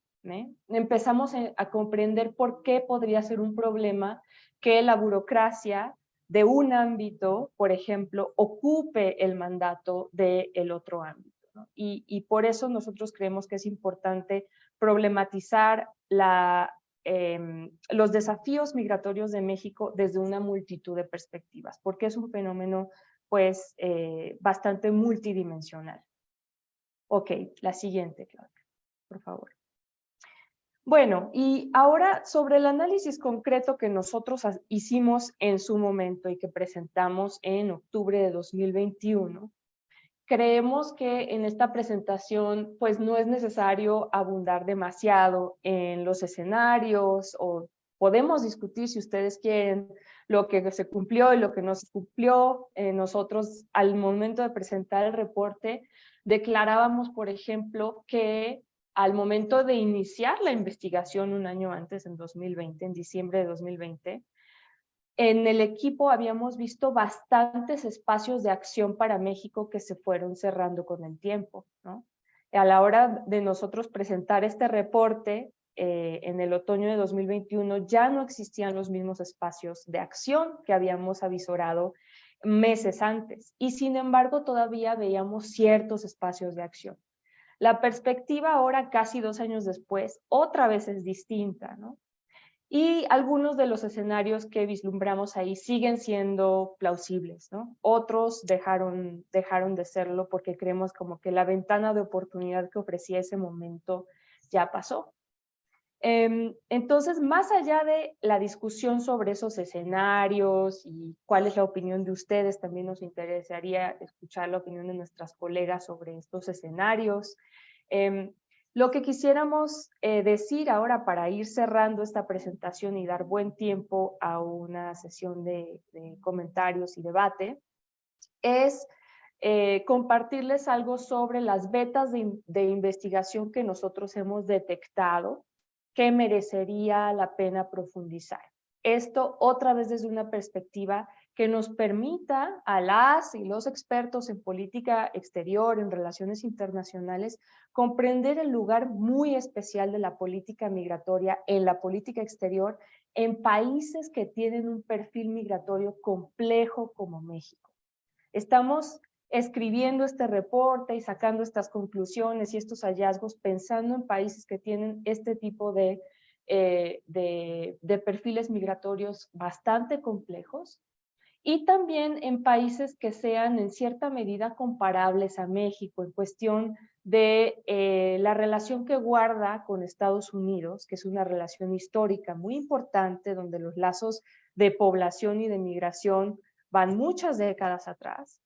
Speaker 4: Empezamos a comprender por qué podría ser un problema que la burocracia de un ámbito, por ejemplo, ocupe el mandato del otro ámbito. ¿No? Y por eso nosotros creemos que es importante problematizar los desafíos migratorios de México desde una multitud de perspectivas, porque es un fenómeno pues bastante multidimensional. Ok, la siguiente, Claudia, por favor. Bueno, y ahora sobre el análisis concreto que nosotros hicimos en su momento y que presentamos en octubre de 2021, creemos que en esta presentación pues no es necesario abundar demasiado en los escenarios, o podemos discutir, si ustedes quieren, lo que se cumplió y lo que no se cumplió. Nosotros, al momento de presentar el reporte, declarábamos, por ejemplo, que al momento de iniciar la investigación un año antes, en 2020, en diciembre de 2020, en el equipo habíamos visto bastantes espacios de acción para México que se fueron cerrando con el tiempo, ¿no? A la hora de nosotros presentar este reporte, en el otoño de 2021, ya no existían los mismos espacios de acción que habíamos avisorado meses antes. Y sin embargo, todavía veíamos ciertos espacios de acción. La perspectiva ahora, casi 2 años después, otra vez es distinta, ¿no? Y algunos de los escenarios que vislumbramos ahí siguen siendo plausibles, ¿no? Otros dejaron de serlo porque creemos como que la ventana de oportunidad que ofrecía ese momento ya pasó. Entonces, más allá de la discusión sobre esos escenarios y cuál es la opinión de ustedes, también nos interesaría escuchar la opinión de nuestras colegas sobre estos escenarios. Lo que quisiéramos decir ahora para ir cerrando esta presentación y dar buen tiempo a una sesión de comentarios y debate es compartirles algo sobre las vetas de investigación que nosotros hemos detectado que merecería la pena profundizar. Esto otra vez desde una perspectiva que nos permita a las y los expertos en política exterior, en relaciones internacionales, comprender el lugar muy especial de la política migratoria en la política exterior en países que tienen un perfil migratorio complejo como México. Estamos escribiendo este reporte y sacando estas conclusiones y estos hallazgos pensando en países que tienen este tipo de perfiles migratorios bastante complejos y también en países que sean en cierta medida comparables a México en cuestión de la relación que guarda con Estados Unidos, que es una relación histórica muy importante donde los lazos de población y de migración van muchas décadas atrás.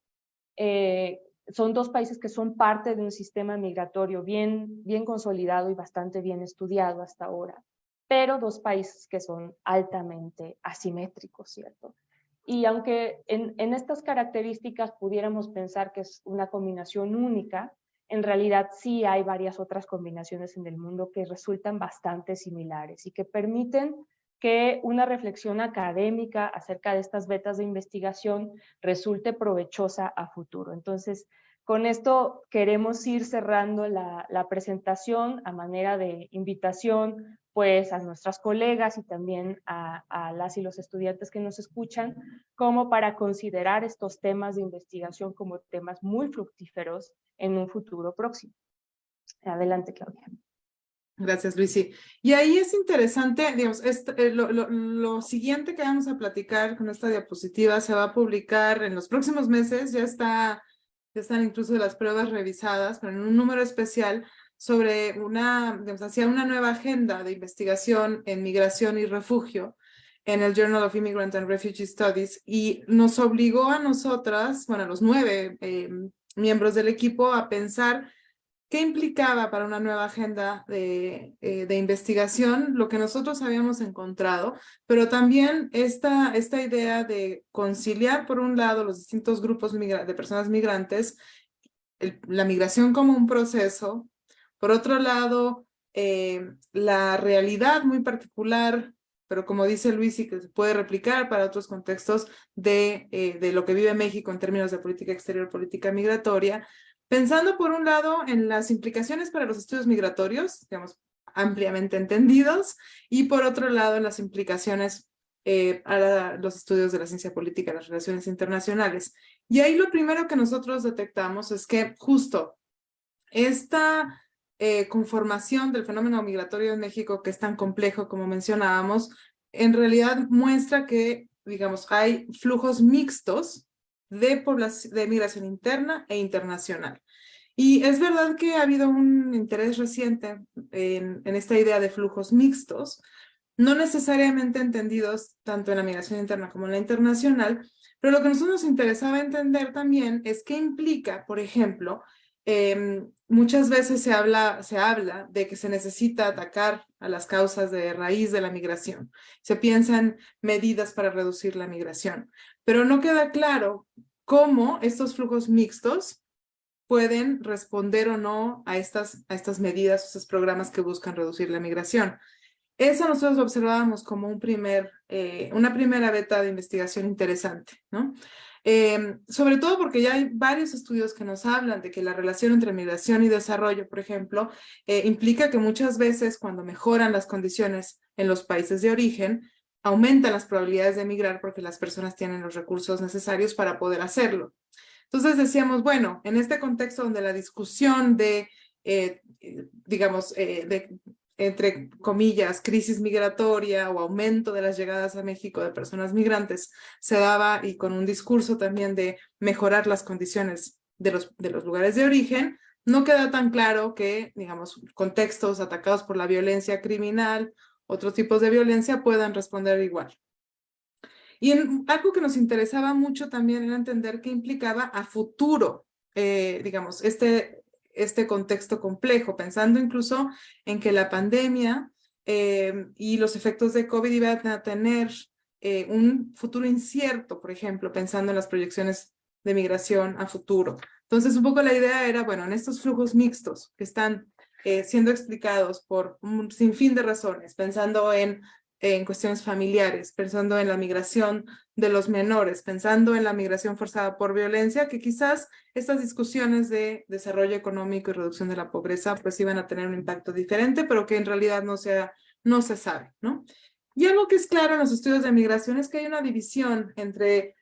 Speaker 4: Son 2 países que son parte de un sistema migratorio bien consolidado y bastante bien estudiado hasta ahora, pero 2 países que son altamente asimétricos, ¿cierto? Y aunque en estas características pudiéramos pensar que es una combinación única, en realidad sí hay varias otras combinaciones en el mundo que resultan bastante similares y que permiten que una reflexión académica acerca de estas vetas de investigación resulte provechosa a futuro. Entonces, con esto queremos ir cerrando la presentación a manera de invitación pues a nuestras colegas y también a las y los estudiantes que nos escuchan, como para considerar estos temas de investigación como temas muy fructíferos en un futuro próximo. Adelante, Claudia.
Speaker 3: Gracias, Luisi. Y ahí es interesante, digamos, lo siguiente que vamos a platicar con esta diapositiva se va a publicar en los próximos meses, ya están incluso las pruebas revisadas, pero en un número especial sobre hacia una nueva agenda de investigación en migración y refugio en el Journal of Immigrant and Refugee Studies, y nos obligó a nosotras, bueno, a los 9 miembros del equipo, a pensar qué implicaba para una nueva agenda de investigación lo que nosotros habíamos encontrado, pero también esta idea de conciliar, por un lado, los distintos grupos de personas migrantes, la migración como un proceso, por otro lado, la realidad muy particular, pero como dice Luis, y que se puede replicar para otros contextos de lo que vive México en términos de política exterior, política migratoria, pensando por un lado en las implicaciones para los estudios migratorios, digamos, ampliamente entendidos, y por otro lado en las implicaciones a los estudios de la ciencia política y las relaciones internacionales. Y ahí lo primero que nosotros detectamos es que justo esta conformación del fenómeno migratorio en México, que es tan complejo como mencionábamos, en realidad muestra que, digamos, hay flujos mixtos de migración interna e internacional. Y es verdad que ha habido un interés reciente en esta idea de flujos mixtos, no necesariamente entendidos tanto en la migración interna como en la internacional, pero lo que a nosotros nos interesaba entender también es qué implica, por ejemplo, muchas veces se habla de que se necesita atacar a las causas de raíz de la migración. Se piensan medidas para reducir la migración, pero no queda claro cómo estos flujos mixtos pueden responder o no a estas medidas, a estos programas que buscan reducir la migración. Eso nosotros lo observábamos como una primera beta de investigación interesante, ¿no? Sobre todo porque ya hay varios estudios que nos hablan de que la relación entre migración y desarrollo, por ejemplo, implica que muchas veces cuando mejoran las condiciones en los países de origen, aumentan las probabilidades de emigrar porque las personas tienen los recursos necesarios para poder hacerlo. Entonces decíamos, bueno, en este contexto donde la discusión de, entre comillas, crisis migratoria o aumento de las llegadas a México de personas migrantes se daba y con un discurso también de mejorar las condiciones de los lugares de origen, no queda tan claro que, digamos, contextos atacados por la violencia criminal, otros tipos de violencia puedan responder igual. Y algo que nos interesaba mucho también era entender qué implicaba a futuro, digamos, este contexto complejo, pensando incluso en que la pandemia y los efectos de COVID iban a tener un futuro incierto, por ejemplo, pensando en las proyecciones de migración a futuro. Entonces, un poco la idea era, bueno, en estos flujos mixtos que están siendo explicados por un sinfín de razones, pensando en cuestiones familiares, pensando en la migración de los menores, pensando en la migración forzada por violencia, que quizás estas discusiones de desarrollo económico y reducción de la pobreza pues iban a tener un impacto diferente, pero que en realidad no se sabe, ¿no? Y algo que es claro en los estudios de migración es que hay una división entre,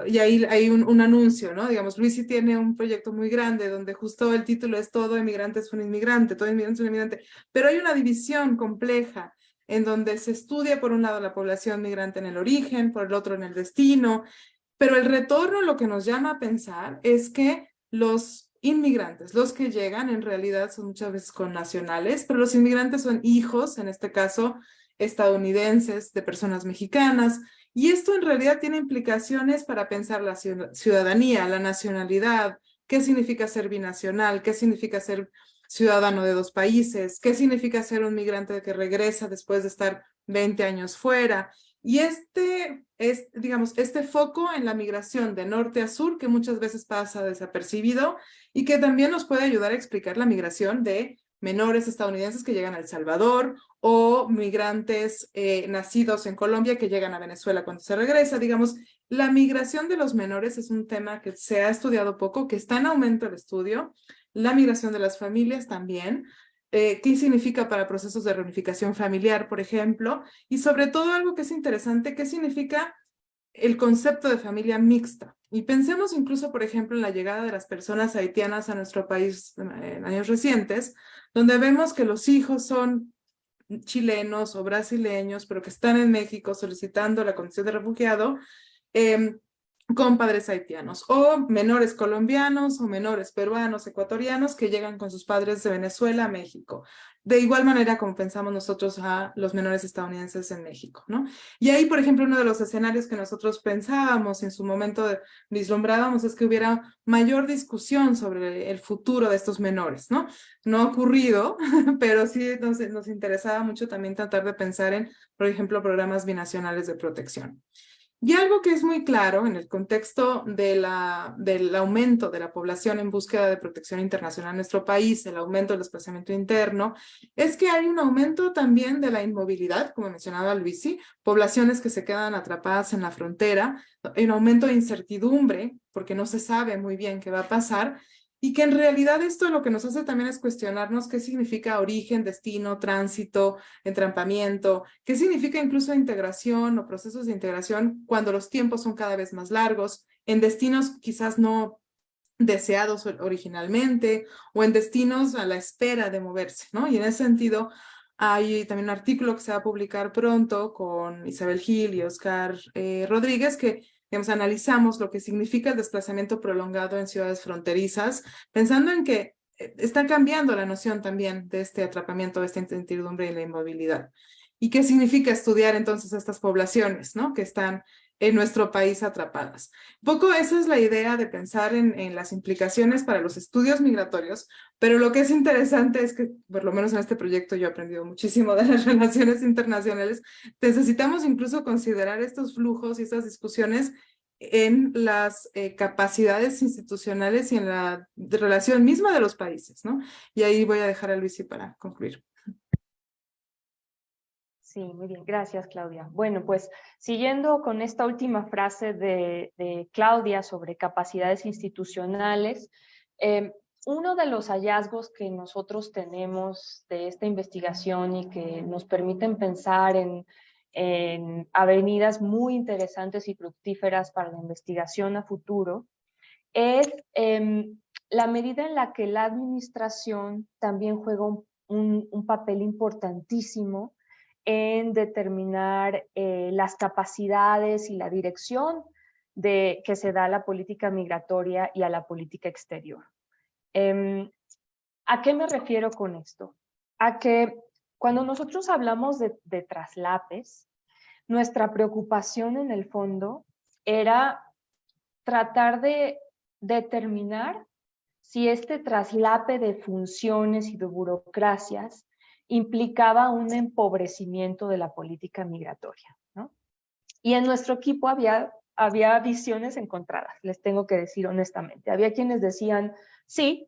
Speaker 3: y ahí hay un anuncio, ¿no? Digamos, Luisi tiene un proyecto muy grande donde justo el título es todo inmigrante es un inmigrante, todo inmigrante es un inmigrante, pero hay una división compleja en donde se estudia por un lado la población migrante en el origen, por el otro en el destino, pero el retorno lo que nos llama a pensar es que los inmigrantes, los que llegan en realidad son muchas veces connacionales, pero los inmigrantes son hijos, en este caso estadounidenses, de personas mexicanas, y esto en realidad tiene implicaciones para pensar la ciudadanía, la nacionalidad, qué significa ser binacional, qué significa ser ciudadano de dos países, qué significa ser un migrante que regresa después de estar 20 años fuera. Y este foco en la migración de norte a sur, que muchas veces pasa desapercibido y que también nos puede ayudar a explicar la migración de menores estadounidenses que llegan a El Salvador o migrantes nacidos en Colombia que llegan a Venezuela cuando se regresa. Digamos, la migración de los menores es un tema que se ha estudiado poco, que está en aumento el estudio. La migración de las familias también. ¿Qué significa para procesos de reunificación familiar, por ejemplo? Y sobre todo algo que es interesante, ¿qué significa el concepto de familia mixta? Y pensemos incluso, por ejemplo, en la llegada de las personas haitianas a nuestro país en años recientes, donde vemos que los hijos son chilenos o brasileños, pero que están en México solicitando la condición de refugiado, con padres haitianos, o menores colombianos, o menores peruanos, ecuatorianos, que llegan con sus padres de Venezuela a México. De igual manera como pensamos nosotros a los menores estadounidenses en México, ¿no? Y ahí, por ejemplo, uno de los escenarios que nosotros pensábamos en su momento vislumbrábamos es que hubiera mayor discusión sobre el futuro de estos menores, ¿no? No ha ocurrido, pero sí nos interesaba mucho también tratar de pensar en, por ejemplo, programas binacionales de protección. Y algo que es muy claro en el contexto del aumento de la población en búsqueda de protección internacional en nuestro país, el aumento del desplazamiento interno, es que hay un aumento también de la inmovilidad, como mencionaba Luisi, poblaciones que se quedan atrapadas en la frontera, hay un aumento de incertidumbre porque no se sabe muy bien qué va a pasar, y que en realidad esto lo que nos hace también es cuestionarnos qué significa origen, destino, tránsito, entrampamiento, qué significa incluso integración o procesos de integración cuando los tiempos son cada vez más largos, en destinos quizás no deseados originalmente o en destinos a la espera de moverse, ¿no? Y en ese sentido hay también un artículo que se va a publicar pronto con Isabel Gil y Oscar Rodríguez que digamos, analizamos lo que significa el desplazamiento prolongado en ciudades fronterizas, pensando en que está cambiando la noción también de este atrapamiento, de esta incertidumbre y la inmovilidad. ¿Y qué significa estudiar entonces estas poblaciones, ¿no? Que están en nuestro país atrapadas. Un poco esa es la idea de pensar en las implicaciones para los estudios migratorios, pero lo que es interesante es que, por lo menos en este proyecto, yo he aprendido muchísimo de las relaciones internacionales. Necesitamos incluso considerar estos flujos y estas discusiones en las capacidades institucionales y en la relación misma de los países, ¿no? Y ahí voy a dejar a Luisi para concluir.
Speaker 4: Sí, muy bien. Gracias, Claudia. Bueno, pues siguiendo con esta última frase de Claudia sobre capacidades institucionales, uno de los hallazgos que nosotros tenemos de esta investigación y que nos permiten pensar en avenidas muy interesantes y fructíferas para la investigación a futuro es la medida en la que la administración también juega un papel importantísimo en determinar las capacidades y la dirección que se da a la política migratoria y a la política exterior. ¿A qué me refiero con esto? A que cuando nosotros hablamos de traslapes, nuestra preocupación en el fondo era tratar de determinar si este traslape de funciones y de burocracias implicaba un empobrecimiento de la política migratoria, ¿no? Y en nuestro equipo había visiones encontradas, les tengo que decir honestamente. Había quienes decían, sí,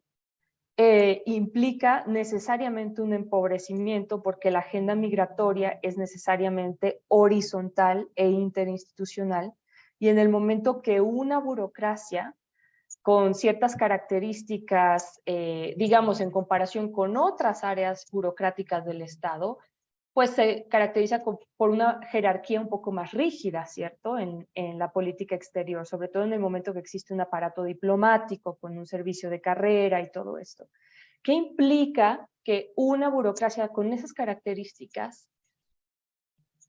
Speaker 4: implica necesariamente un empobrecimiento porque la agenda migratoria es necesariamente horizontal e interinstitucional, y en el momento que una burocracia con ciertas características, digamos, en comparación con otras áreas burocráticas del Estado, pues se caracteriza por una jerarquía un poco más rígida, ¿cierto? En la política exterior, sobre todo en el momento que existe un aparato diplomático con un servicio de carrera y todo esto. ¿Qué implica que una burocracia con esas características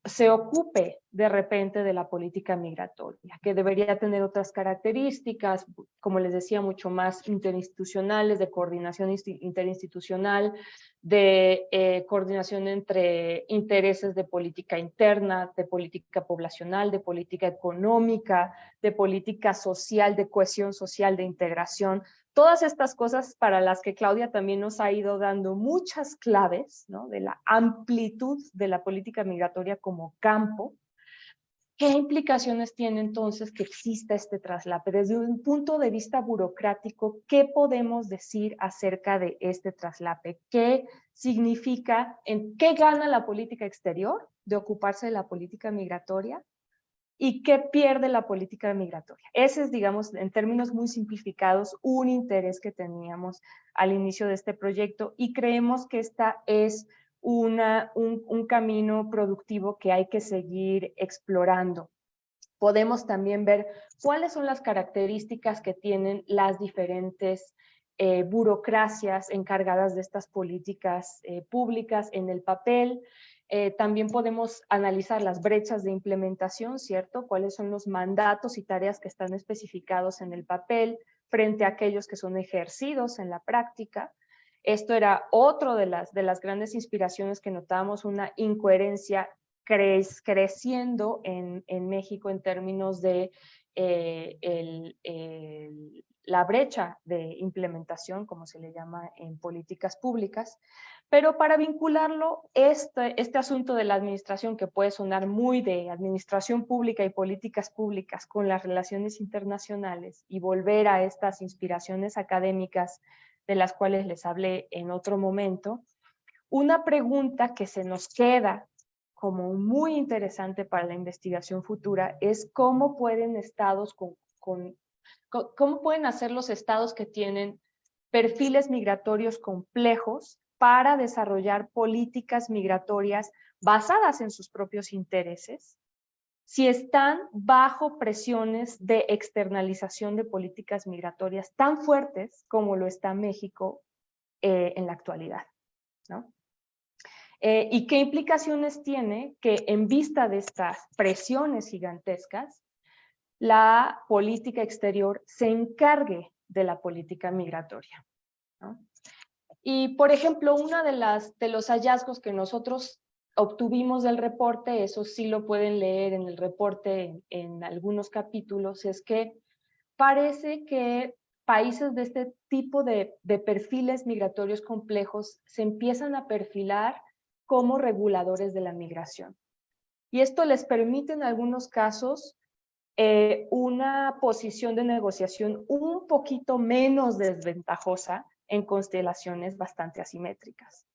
Speaker 4: se ocupe de repente de la política migratoria, que debería tener otras características, como les decía, mucho más interinstitucionales, de coordinación interinstitucional, de coordinación entre intereses de política interna, de política poblacional, de política económica, de política social, de cohesión social, de integración? Todas estas cosas para las que Claudia también nos ha ido dando muchas claves, ¿no? De la amplitud de la política migratoria como campo. ¿Qué implicaciones tiene entonces que exista este traslape? Desde un punto de vista burocrático, ¿qué podemos decir acerca de este traslape? ¿Qué significa, en qué gana la política exterior de ocuparse de la política migratoria? ¿Y qué pierde la política migratoria? Ese es, digamos, en términos muy simplificados, un interés que teníamos al inicio de este proyecto, y creemos que esta es un camino productivo que hay que seguir explorando. Podemos también ver cuáles son las características que tienen las diferentes burocracias encargadas de estas políticas públicas en el papel. También podemos analizar las brechas de implementación, ¿cierto? Cuáles son los mandatos y tareas que están especificados en el papel frente a aquellos que son ejercidos en la práctica. Esto era otro de las grandes inspiraciones que notábamos, una incoherencia creciendo en México en términos de la brecha de implementación, como se le llama en políticas públicas. Pero para vincularlo, este asunto de la administración, que puede sonar muy de administración pública y políticas públicas, con las relaciones internacionales, y volver a estas inspiraciones académicas de las cuales les hablé en otro momento, una pregunta que se nos queda como muy interesante para la investigación futura es cómo pueden estados cómo pueden hacer los estados que tienen perfiles migratorios complejos para desarrollar políticas migratorias basadas en sus propios intereses, si están bajo presiones de externalización de políticas migratorias tan fuertes como lo está México en la actualidad, ¿no? ¿Y qué implicaciones tiene que, en vista de estas presiones gigantescas, la política exterior se encargue de la política migratoria, ¿no? Y, por ejemplo, uno de los hallazgos que nosotros obtuvimos del reporte, eso sí lo pueden leer en el reporte en algunos capítulos, es que parece que países de este tipo de perfiles migratorios complejos se empiezan a perfilar como reguladores de la migración. Y esto les permite en algunos casos una posición de negociación un poquito menos desventajosa en constelaciones bastante asimétricas.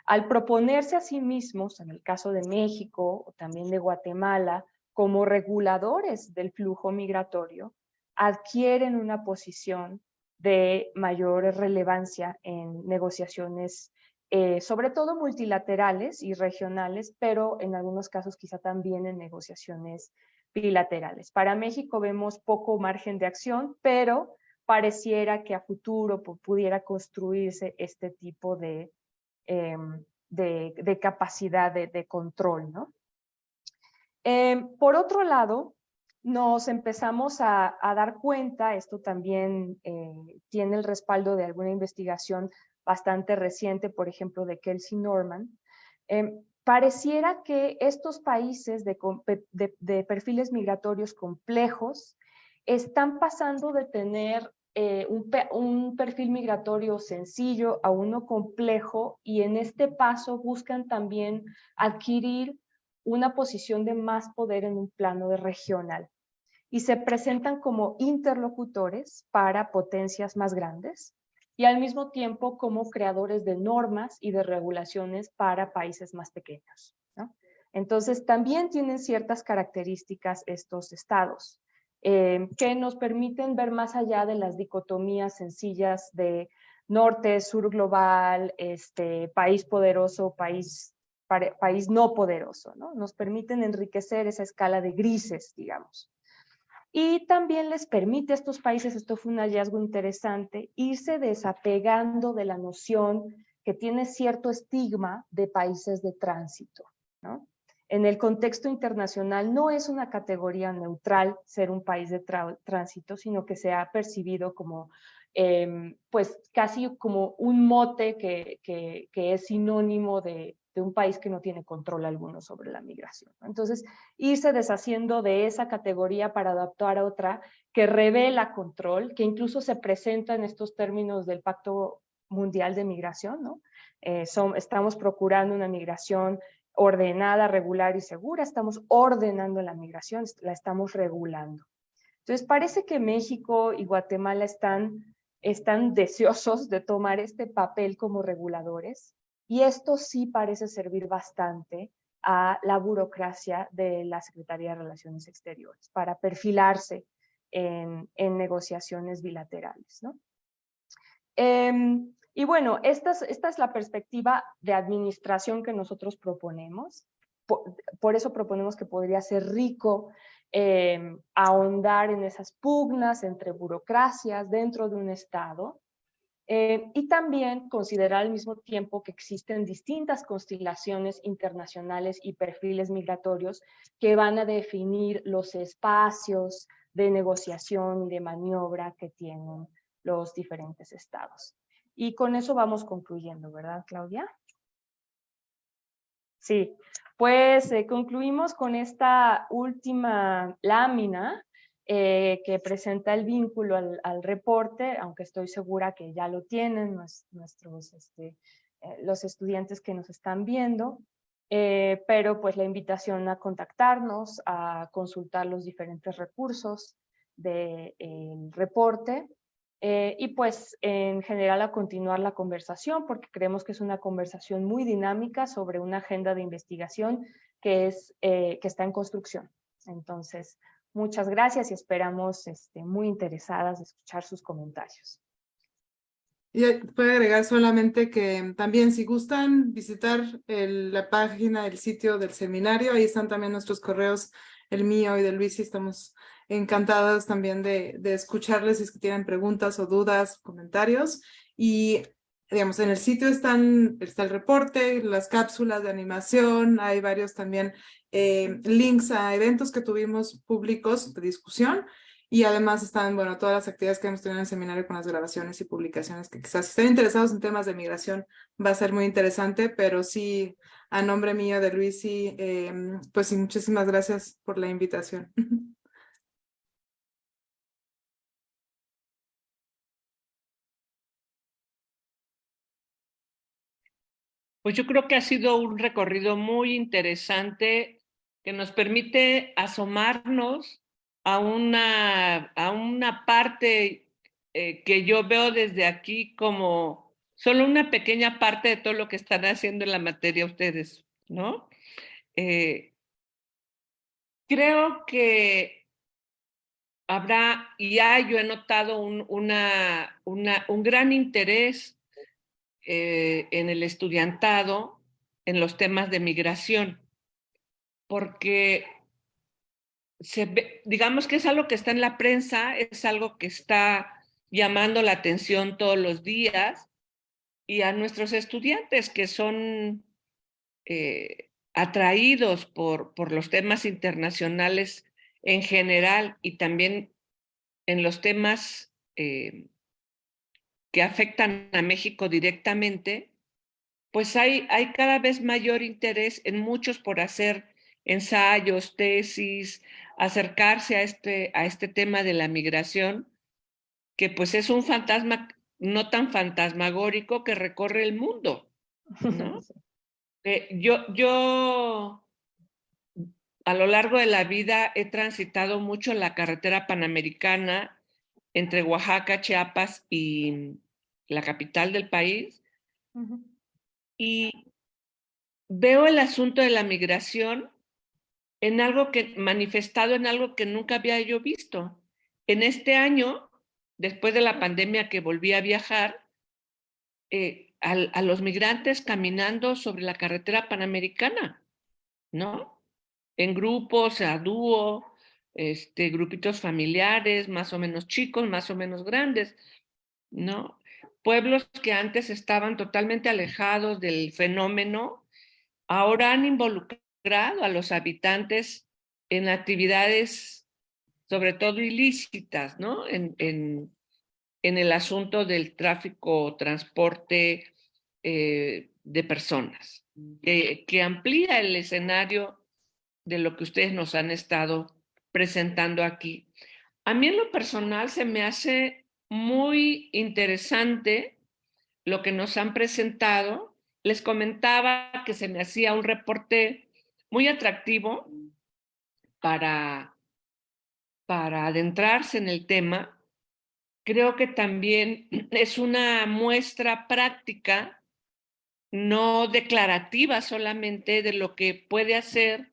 Speaker 4: Al proponerse a sí mismos, en el caso de México o también de Guatemala, como reguladores del flujo migratorio, adquieren una posición de mayor relevancia en negociaciones, sobre todo multilaterales y regionales, pero en algunos casos quizá también en negociaciones bilaterales. Para México vemos poco margen de acción, pero pareciera que a futuro pudiera construirse este tipo de capacidad de control, ¿no? Por otro lado, nos empezamos a dar cuenta, esto también tiene el respaldo de alguna investigación bastante reciente, por ejemplo, de Kelsey Norman, pareciera que estos países de perfiles migratorios complejos están pasando de tener un perfil migratorio sencillo a uno complejo, y en este paso buscan también adquirir una posición de más poder en un plano regional y se presentan como interlocutores para potencias más grandes y al mismo tiempo como creadores de normas y de regulaciones para países más pequeños, ¿no? Entonces también tienen ciertas características estos estados que nos permiten ver más allá de las dicotomías sencillas de norte, sur global, país poderoso, país no poderoso, ¿no? Nos permiten enriquecer esa escala de grises, digamos. Y también les permite a estos países, esto fue un hallazgo interesante, irse desapegando de la noción que tiene cierto estigma de países de tránsito, ¿no? En el contexto internacional no es una categoría neutral ser un país de tránsito, sino que se ha percibido como, pues casi como un mote que es sinónimo de un país que no tiene control alguno sobre la migración, ¿no? Entonces, irse deshaciendo de esa categoría para adaptar a otra que revela control, que incluso se presenta en estos términos del Pacto Mundial de Migración, ¿no? Estamos procurando una migración ordenada, regular y segura, estamos ordenando la migración, la estamos regulando. Entonces, parece que México y Guatemala están deseosos de tomar este papel como reguladores, y esto sí parece servir bastante a la burocracia de la Secretaría de Relaciones Exteriores para perfilarse en negociaciones bilaterales, ¿no? Y bueno, esta es la perspectiva de administración que nosotros proponemos. Por eso proponemos que podría ser rico ahondar en esas pugnas entre burocracias dentro de un Estado, y también considerar al mismo tiempo que existen distintas constelaciones internacionales y perfiles migratorios que van a definir los espacios de negociación y de maniobra que tienen los diferentes estados. Y con eso vamos concluyendo, ¿verdad, Claudia? Sí, pues concluimos con esta última lámina que presenta el vínculo al reporte, aunque estoy segura que ya lo tienen los estudiantes que nos están viendo, pero pues la invitación a contactarnos, a consultar los diferentes recursos del reporte, y pues en general a continuar la conversación, porque creemos que es una conversación muy dinámica sobre una agenda de investigación que está en construcción. Entonces, muchas gracias y esperamos muy interesadas de escuchar sus comentarios.
Speaker 3: Y puedo agregar solamente que también si gustan visitar la página, el sitio del seminario, ahí están también nuestros correos, el mío y de Luis, y estamos encantadas también de escucharles si es que tienen preguntas o dudas, comentarios. Y digamos, en el sitio está el reporte, las cápsulas de animación, hay varios también links a eventos que tuvimos públicos de discusión. Y además están, bueno, todas las actividades que hemos tenido en el seminario con las grabaciones y publicaciones que quizás si están interesados en temas de migración va a ser muy interesante, pero sí, a nombre mío de Luis, y pues sí, muchísimas gracias por la invitación.
Speaker 1: Pues yo creo que ha sido un recorrido muy interesante que nos permite asomarnos a una parte que yo veo desde aquí como solo una pequeña parte de todo lo que están haciendo en la materia ustedes, ¿no? Eh, creo que habrá, yo he notado un gran interés en el estudiantado en los temas de migración, porque digamos que es algo que está en la prensa, es algo que está llamando la atención todos los días, y a nuestros estudiantes que son atraídos por los temas internacionales en general y también en los temas que afectan a México directamente, pues hay cada vez mayor interés en muchos por hacer ensayos, tesis, acercarse a este tema de la migración, que pues es un fantasma no tan fantasmagórico que recorre el mundo, ¿no? Yo a lo largo de la vida he transitado mucho la carretera panamericana entre Oaxaca, Chiapas y la capital del país, y veo el asunto de la migración en algo que manifestado en algo que nunca había yo visto. En este año, después de la pandemia que volví a viajar, a los migrantes caminando sobre la carretera panamericana, ¿no? En grupos, a dúo, grupitos familiares, más o menos chicos, más o menos grandes, ¿no? Pueblos que antes estaban totalmente alejados del fenómeno, ahora han involucrado a los habitantes en actividades, sobre todo ilícitas, ¿no? En el asunto del tráfico, transporte de personas, que amplía el escenario de lo que ustedes nos han estado presentando aquí. A mí en lo personal se me hace muy interesante lo que nos han presentado. Les comentaba que se me hacía un reporte muy atractivo para, para adentrarse en el tema. Creo que también es una muestra práctica, no declarativa solamente, de lo que puede hacer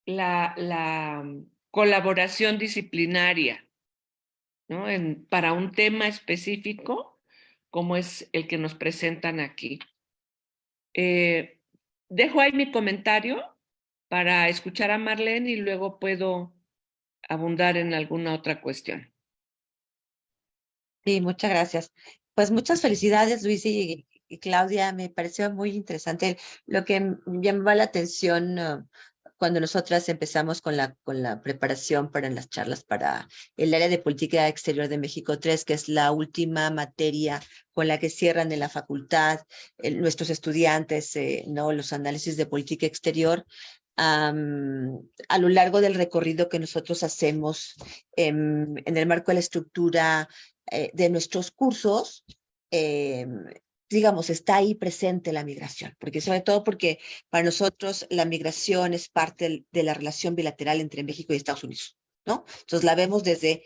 Speaker 1: la colaboración disciplinaria, ¿no? Para un tema específico como es el que nos presentan aquí. Dejo ahí mi comentario para escuchar a Marlene y luego puedo abundar en alguna otra cuestión.
Speaker 2: Sí, muchas gracias. Pues muchas felicidades, Luis y Claudia. Me pareció muy interesante. Lo que me llamaba la atención cuando nosotras empezamos con la preparación para las charlas para el área de política exterior de México 3, que es la última materia con la que cierran en la facultad nuestros estudiantes, ¿no? Los análisis de política exterior. A lo largo del recorrido que nosotros hacemos en el marco de la estructura de nuestros cursos, digamos, está ahí presente la migración, porque sobre todo porque para nosotros la migración es parte de la relación bilateral entre México y Estados Unidos, ¿no? Entonces la vemos desde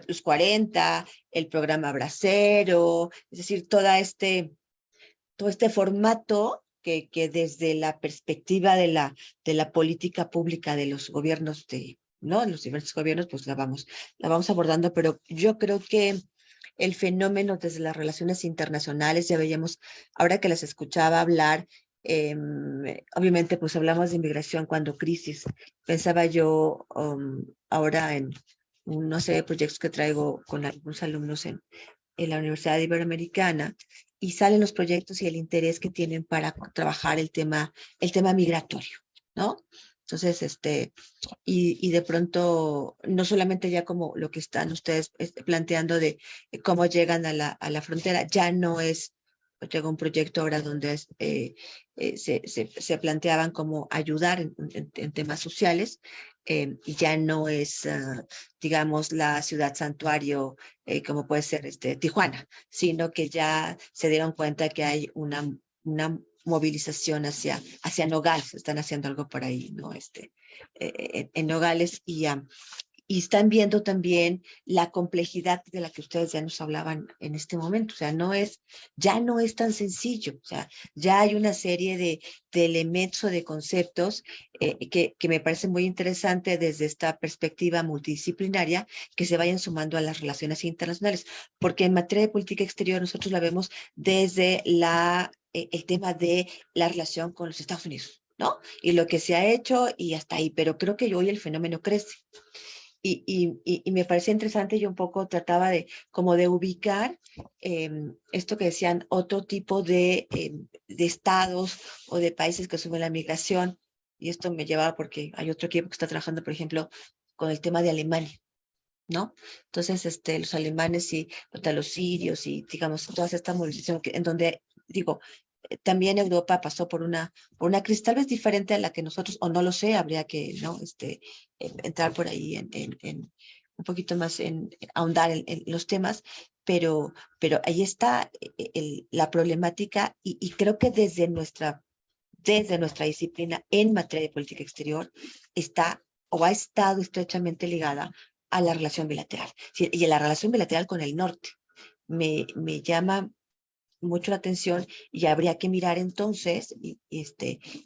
Speaker 2: los 40, el programa Bracero, es decir, todo este formato que desde la perspectiva de la política pública de los gobiernos ¿no? Los diversos gobiernos, pues la vamos abordando, pero yo creo que el fenómeno desde las relaciones internacionales, ya veíamos, ahora que las escuchaba hablar, obviamente pues hablamos de inmigración cuando crisis. Pensaba yo ahora en una serie de proyectos que traigo con algunos alumnos en la Universidad Iberoamericana, y salen los proyectos y el interés que tienen para trabajar el tema migratorio, ¿no? Entonces, y de pronto, no solamente ya como lo que están ustedes planteando de cómo llegan a la frontera, ya no es, llega un proyecto ahora donde se planteaban como ayudar en temas sociales, y ya no es, digamos, la ciudad santuario, como puede ser Tijuana, sino que ya se dieron cuenta que hay una movilización hacia Nogales, están haciendo algo por ahí, ¿no? En Nogales y están viendo también la complejidad de la que ustedes ya nos hablaban en este momento. O sea, ya no es tan sencillo. O sea, ya hay una serie de elementos o de conceptos que me parece muy interesante desde esta perspectiva multidisciplinaria que se vayan sumando a las relaciones internacionales. Porque en materia de política exterior nosotros la vemos desde el tema de la relación con los Estados Unidos, ¿no? Y lo que se ha hecho y hasta ahí. Pero creo que hoy el fenómeno crece. Y me parece interesante, yo un poco trataba como de ubicar esto que decían, otro tipo de estados o de países que asumen la migración, y esto me lleva porque hay otro equipo que está trabajando, por ejemplo, con el tema de Alemania, ¿no? Entonces, los alemanes y contra los sirios y, digamos, toda esta movilización en donde, digo, también Europa pasó por una crisis tal vez diferente a la que nosotros, o no lo sé, habría que, ¿no? Entrar por ahí en un poquito más ahondar en los temas, pero ahí está la problemática y creo que desde nuestra disciplina en materia de política exterior está o ha estado estrechamente ligada a la relación bilateral. Sí, y a la relación bilateral con el norte. Me llama mucho la atención y habría que mirar entonces,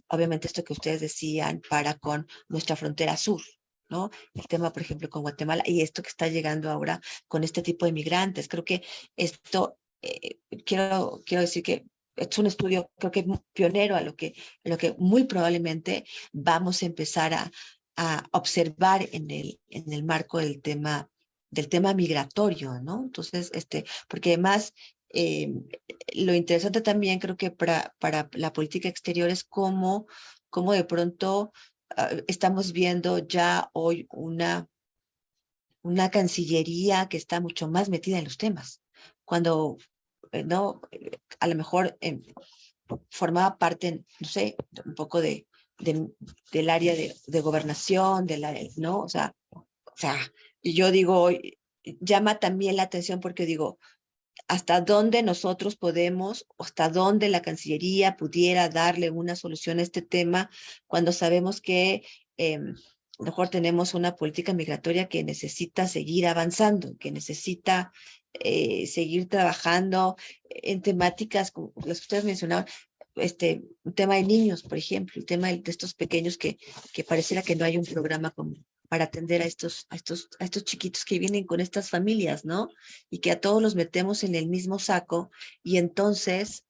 Speaker 2: obviamente esto que ustedes decían para con nuestra frontera sur, ¿no? El tema, por ejemplo, con Guatemala y esto que está llegando ahora con este tipo de migrantes. Creo que esto, quiero decir que es un estudio, creo que pionero a lo que muy probablemente vamos a empezar a observar en el marco del tema migratorio, ¿no? Entonces, porque además, lo interesante también creo que para la política exterior es cómo de pronto estamos viendo ya hoy una cancillería que está mucho más metida en los temas, cuando no, a lo mejor formaba parte, no sé, un poco del área de gobernación, ¿no? O sea, y yo digo, llama también la atención porque digo, hasta dónde nosotros podemos, hasta dónde la Cancillería pudiera darle una solución a este tema, cuando sabemos que a lo mejor tenemos una política migratoria que necesita seguir avanzando, que necesita seguir trabajando en temáticas como las que ustedes mencionaban, un tema de niños, por ejemplo, el tema de estos pequeños que pareciera que no hay un programa para atender a estos chiquitos que vienen con estas familias, ¿no? Y que a todos los metemos en el mismo saco y entonces,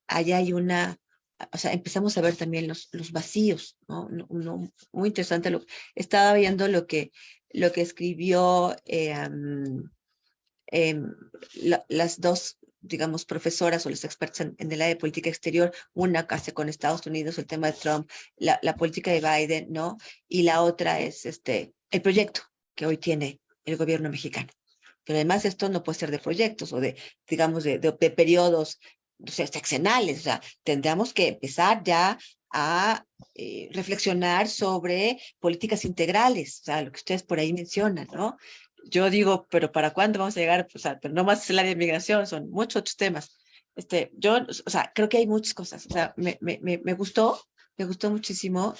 Speaker 2: allá hay o sea, empezamos a ver también los vacíos, ¿no? Muy interesante. Estaba viendo lo que escribió las dos, digamos, profesoras o las expertas en el área de política exterior, una que hace con Estados Unidos el tema de Trump, la política de Biden, ¿no? Y la otra es el proyecto que hoy tiene el gobierno mexicano. Pero además esto no puede ser de proyectos o digamos, de periodos, o sea, sexenales. O sea, tendríamos que empezar ya a reflexionar sobre políticas integrales, o sea, lo que ustedes por ahí mencionan, ¿no? Yo digo, pero ¿para cuándo vamos a llegar? O sea, pero no más es el área de migración, son muchos otros temas. O sea, creo que hay muchas cosas. O sea, me gustó muchísimo,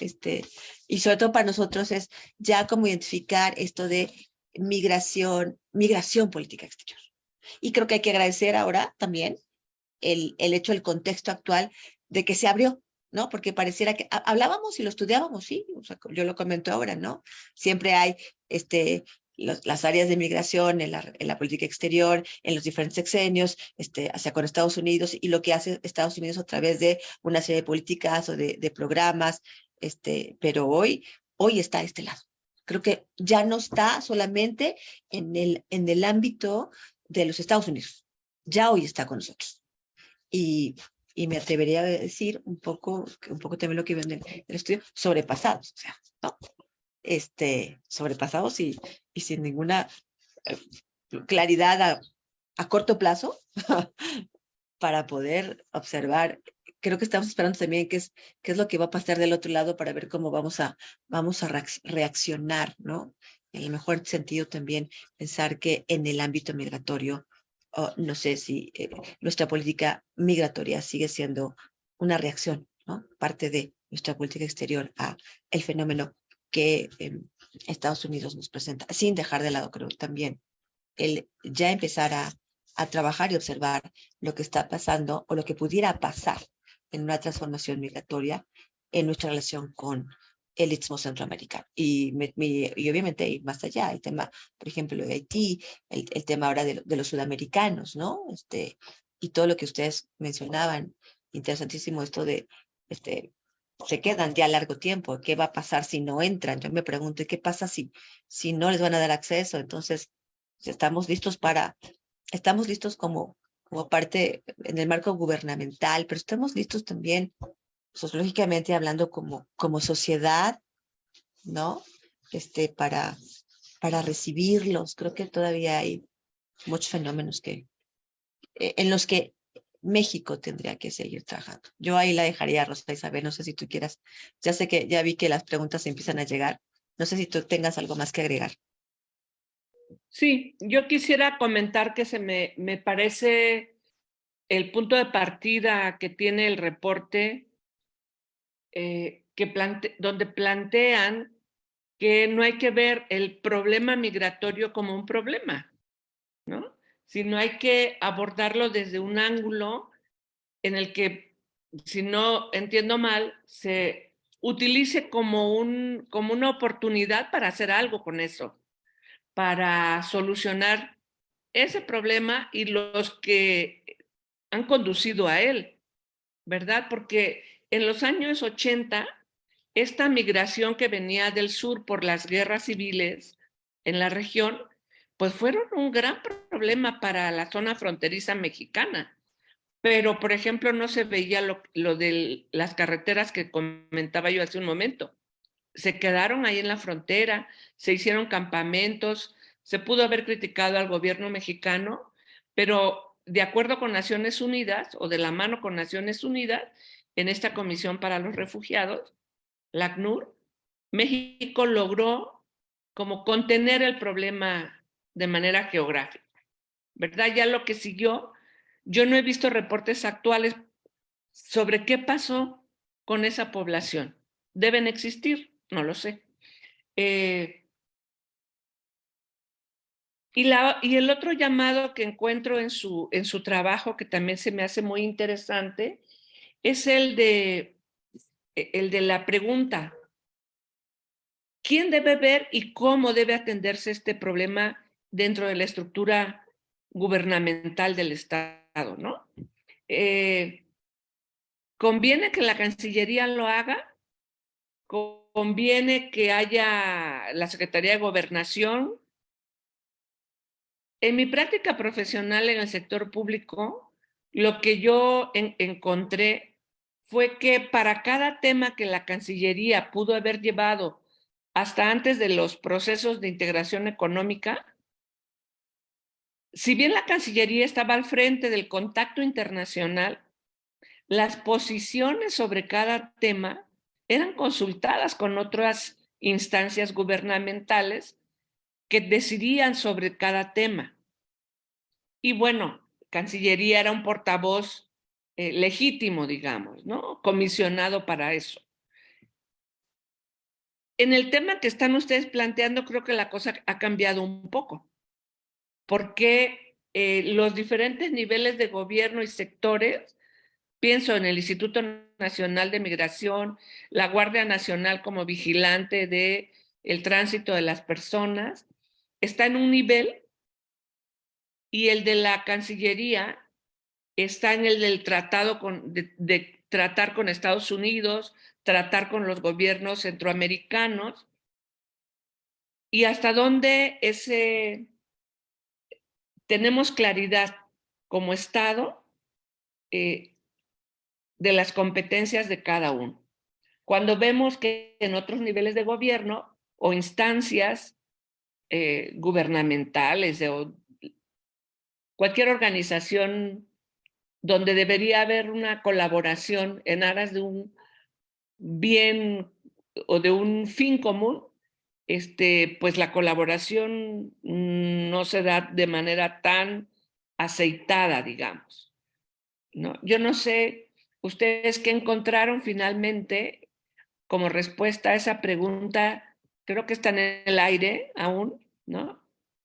Speaker 2: y sobre todo para nosotros es ya como identificar esto de migración política exterior. Y creo que hay que agradecer ahora también el hecho del contexto actual de que se abrió, ¿no? Porque pareciera que hablábamos y lo estudiábamos, sí, o sea, yo lo comento ahora, ¿no? Siempre hay las áreas de migración en la política exterior, en los diferentes sexenios, hacia con Estados Unidos y lo que hace Estados Unidos a través de una serie de políticas o de programas, pero hoy está a este lado. Creo que ya no está solamente en el ámbito de los Estados Unidos, ya hoy está con nosotros. Y y me atrevería a decir un poco también lo que veo en el estudio, sobrepasados, o sea, ¿no? Sobrepasados y sin ninguna claridad a corto plazo para poder observar. Creo que estamos esperando también qué es lo que va a pasar del otro lado para ver cómo vamos a reaccionar, ¿no? En el mejor sentido también pensar que en el ámbito migratorio, no sé si nuestra política migratoria sigue siendo una reacción, ¿no? Parte de nuestra política exterior a el fenómeno que Estados Unidos nos presenta, sin dejar de lado, creo, también el ya empezar a trabajar y observar lo que está pasando o lo que pudiera pasar en una transformación migratoria en nuestra relación con el Istmo Centroamericano. Y obviamente ir más allá, el tema, por ejemplo, de Haití, el tema ahora de los sudamericanos, ¿no? Y todo lo que ustedes mencionaban, interesantísimo esto de, se quedan ya largo tiempo, ¿qué va a pasar si no entran? Yo me pregunto, ¿qué pasa si no les van a dar acceso? Entonces, estamos listos como parte en el marco gubernamental, pero estamos listos también, sociológicamente hablando, como sociedad, ¿no? Para, para recibirlos. Creo que todavía hay muchos fenómenos en los que México tendría que seguir trabajando. Yo ahí la dejaría, Rosa Isabel, no sé si tú quieras. Ya vi que las preguntas empiezan a llegar. No sé si tú tengas algo más que agregar.
Speaker 1: Sí, yo quisiera comentar que me parece el punto de partida que tiene el reporte, donde plantean que no hay que ver el problema migratorio como un problema, ¿no? Sino hay que abordarlo desde un ángulo en el que, si no entiendo mal, se utilice como una oportunidad para hacer algo con eso, para solucionar ese problema y los que han conducido a él, ¿verdad? Porque en los años 80, esta migración que venía del sur por las guerras civiles en la región, pues fueron un gran problema para la zona fronteriza mexicana. Pero, por ejemplo, no se veía lo de las carreteras que comentaba yo hace un momento. Se quedaron ahí en la frontera, se hicieron campamentos, se pudo haber criticado al gobierno mexicano, pero de acuerdo con Naciones Unidas o de la mano con Naciones Unidas, en esta Comisión para los Refugiados, la ACNUR, México logró como contener el problema de manera geográfica, ¿verdad? Ya lo que siguió, yo no he visto reportes actuales sobre qué pasó con esa población. ¿Deben existir? No lo sé. Y el otro llamado que encuentro en su trabajo, que también se me hace muy interesante, es el de la pregunta: ¿quién debe ver y cómo debe atenderse este problema dentro de la estructura gubernamental del Estado, ¿no? ¿Conviene que la Cancillería lo haga? ¿Conviene que haya la Secretaría de Gobernación? En mi práctica profesional en el sector público, lo que yo encontré fue que para cada tema que la Cancillería pudo haber llevado hasta antes de los procesos de integración económica, si bien la Cancillería estaba al frente del contacto internacional, las posiciones sobre cada tema eran consultadas con otras instancias gubernamentales que decidían sobre cada tema. Y bueno, Cancillería era un portavoz legítimo, digamos, ¿no? Comisionado para eso. En el tema que están ustedes planteando, creo que la cosa ha cambiado un poco, porque los diferentes niveles de gobierno y sectores, pienso en el Instituto Nacional de Migración, la Guardia Nacional como vigilante del tránsito de las personas, está en un nivel, y el de la Cancillería está en el del tratado de tratar con Estados Unidos, tratar con los gobiernos centroamericanos, y hasta dónde tenemos claridad como Estado de las competencias de cada uno. Cuando vemos que en otros niveles de gobierno o instancias gubernamentales o cualquier organización donde debería haber una colaboración en aras de un bien o de un fin común, pues la colaboración no se da de manera tan aceitada, digamos, ¿no? Yo no sé, ustedes qué encontraron finalmente como respuesta a esa pregunta, creo que está en el aire aún, ¿no?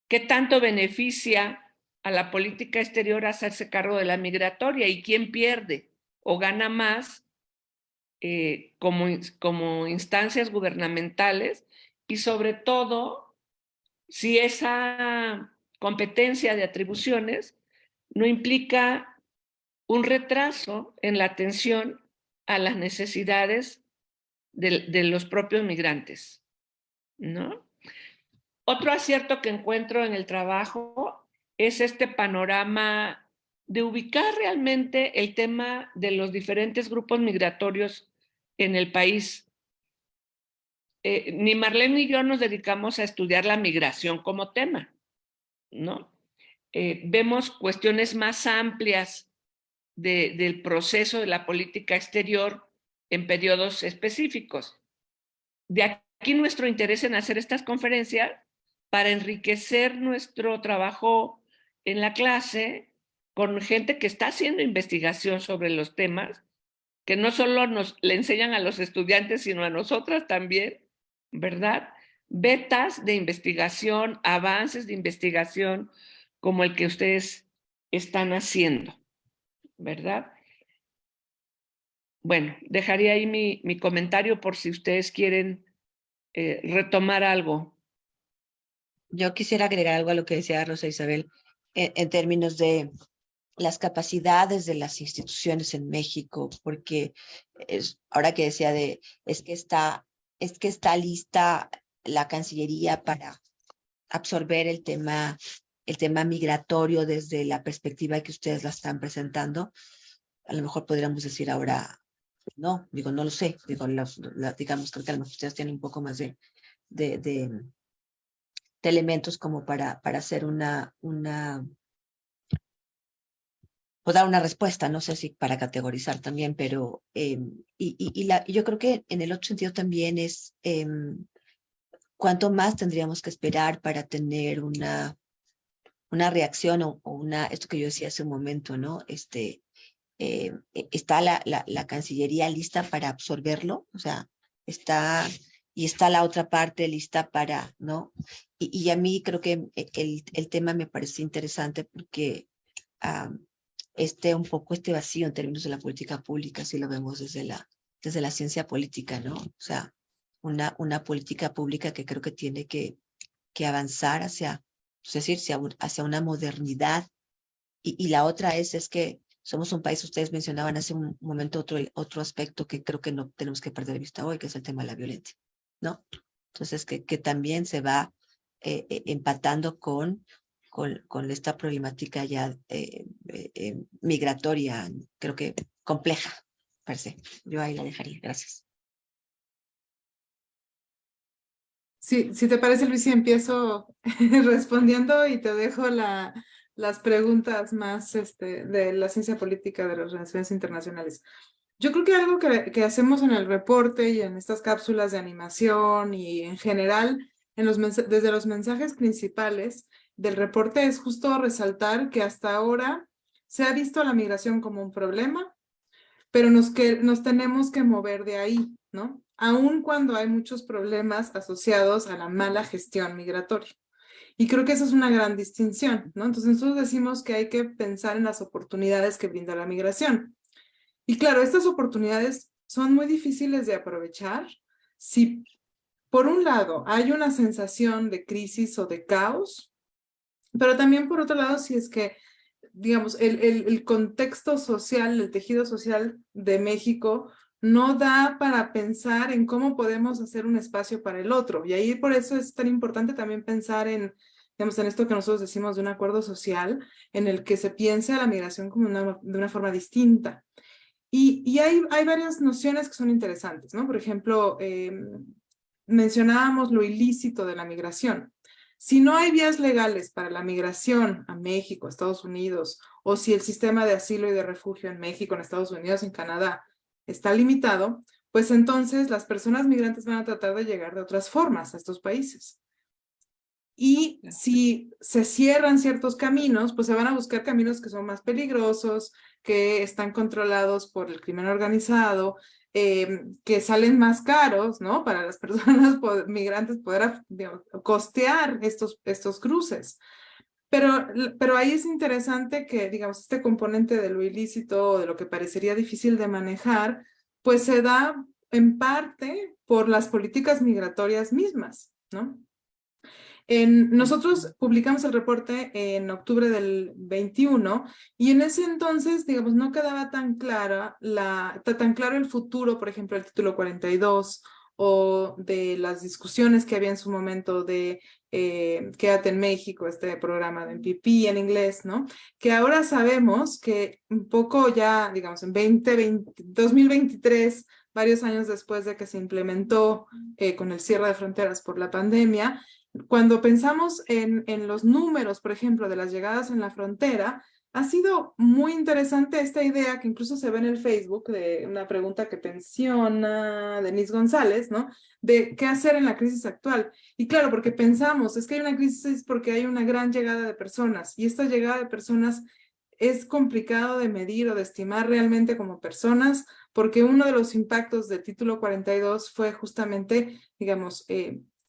Speaker 1: ¿Qué tanto beneficia a la política exterior hacerse cargo de la migratoria y quién pierde o gana más como instancias gubernamentales y sobre todo si esa competencia de atribuciones no implica un retraso en la atención a las necesidades de los propios migrantes, ¿no? Otro acierto que encuentro en el trabajo es este panorama de ubicar realmente el tema de los diferentes grupos migratorios en el país. Ni Marlene ni yo nos dedicamos a estudiar la migración como tema, ¿no? Vemos cuestiones más amplias del proceso de la política exterior en periodos específicos. De aquí nuestro interés en hacer estas conferencias para enriquecer nuestro trabajo en la clase con gente que está haciendo investigación sobre los temas, que no solo le enseñan a los estudiantes, sino a nosotras también, ¿verdad? Betas de investigación, avances de investigación como el que ustedes están haciendo, ¿verdad? Bueno, dejaría ahí mi comentario por si ustedes quieren retomar algo.
Speaker 2: Yo quisiera agregar algo a lo que decía Rosa Isabel en términos de las capacidades de las instituciones en México, porque ahora que decía es que está lista la Cancillería para absorber el tema migratorio desde la perspectiva que ustedes la están presentando. A lo mejor podríamos decir ahora, no, digo, no lo sé, digo, digamos, creo que a lo mejor ustedes tienen un poco más de elementos como para hacer o dar una respuesta, no sé si para categorizar también, pero yo creo que en el otro sentido también es cuánto más tendríamos que esperar para tener una reacción o esto que yo decía hace un momento, ¿no? Está la Cancillería lista para absorberlo, o sea, está la otra parte lista para, ¿no? Y a mí creo que el tema me parece interesante porque un poco este vacío en términos de la política pública, si lo vemos desde la ciencia política, ¿no? O sea, una política pública que creo que tiene que avanzar hacia, es decir, hacia una modernidad. Y la otra es que somos un país, ustedes mencionaban hace un momento otro aspecto que creo que no tenemos que perder de vista hoy, que es el tema de la violencia, ¿no? Entonces, que también se va empatando con esta problemática ya migratoria, creo que compleja, per se. Yo ahí la dejaría. Gracias.
Speaker 3: Sí, si te parece, Luis, empiezo respondiendo y te dejo las preguntas más de la ciencia política de las relaciones internacionales. Yo creo que algo que hacemos en el reporte y en estas cápsulas de animación y en general desde los mensajes principales del reporte es justo resaltar que hasta ahora se ha visto a la migración como un problema, pero nos tenemos que mover de ahí, ¿no? Aun cuando hay muchos problemas asociados a la mala gestión migratoria. Y creo que esa es una gran distinción, ¿no? Entonces nosotros decimos que hay que pensar en las oportunidades que brinda la migración. Y claro, estas oportunidades son muy difíciles de aprovechar si, por un lado, hay una sensación de crisis o de caos, pero también por otro lado, si es que, digamos, el contexto social, el tejido social de México no da para pensar en cómo podemos hacer un espacio para el otro. Y ahí por eso es tan importante también pensar digamos, en esto que nosotros decimos de un acuerdo social en el que se piense a la migración como de una forma distinta. Y hay varias nociones que son interesantes, ¿no? Por ejemplo, mencionábamos lo ilícito de la migración. Si no hay vías legales para la migración a México, a Estados Unidos, o si el sistema de asilo y de refugio en México, en Estados Unidos, en Canadá, está limitado, pues entonces las personas migrantes van a tratar de llegar de otras formas a estos países. Y si se cierran ciertos caminos, pues se van a buscar caminos que son más peligrosos, que están controlados por el crimen organizado, que salen más caros, ¿no? Para las personas migrantes poder, digamos, costear estos cruces. Pero ahí es interesante que, digamos, este componente de lo ilícito o de lo que parecería difícil de manejar, pues se da en parte por las políticas migratorias mismas, ¿no? Nosotros publicamos el reporte en octubre del 21 y en ese entonces, digamos, no quedaba tan claro el futuro, por ejemplo, el título 42 o de las discusiones que había en su momento de Quédate en México, este programa de MPP en inglés, ¿no? Que ahora sabemos que un poco ya, digamos, en 2023, varios años después de que se implementó con el cierre de fronteras por la pandemia, cuando pensamos en los números, por ejemplo, de las llegadas en la frontera, ha sido muy interesante esta idea que incluso se ve en el Facebook de una pregunta que menciona Denise González, ¿no? De qué hacer en la crisis actual. Y claro, porque pensamos, es que hay una crisis porque hay una gran llegada de personas y esta llegada de personas es complicado de medir o de estimar realmente como personas porque uno de los impactos del título 42 fue justamente, digamos,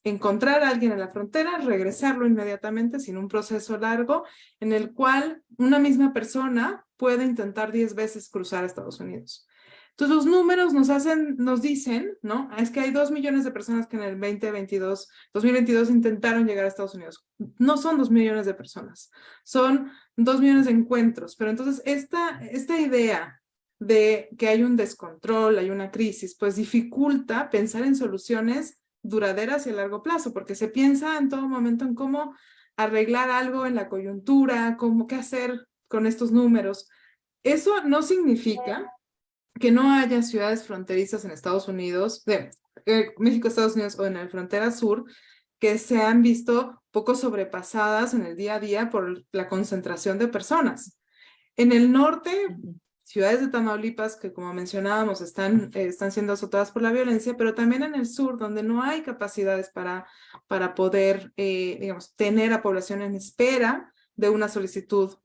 Speaker 3: encontrar a alguien en la frontera, regresarlo inmediatamente sin un proceso largo en el cual una misma persona puede intentar 10 veces cruzar a Estados Unidos. Entonces los números nos dicen, ¿no? Es que hay 2 millones de personas que en el 2022 intentaron llegar a Estados Unidos. No son 2 millones de personas, son 2 millones de encuentros. Pero entonces esta idea de que hay un descontrol, hay una crisis, pues dificulta pensar en soluciones duraderas y a largo plazo, porque se piensa en todo momento en cómo arreglar algo en la coyuntura, qué hacer con estos números. Eso no significa que no haya ciudades fronterizas en Estados Unidos, México, Estados Unidos o en la frontera sur, que se han visto poco sobrepasadas en el día a día por la concentración de personas. En el norte, ciudades de Tamaulipas que, como mencionábamos, están siendo azotadas por la violencia, pero también en el sur, donde no hay capacidades para poder, digamos, tener a población en espera de una solicitud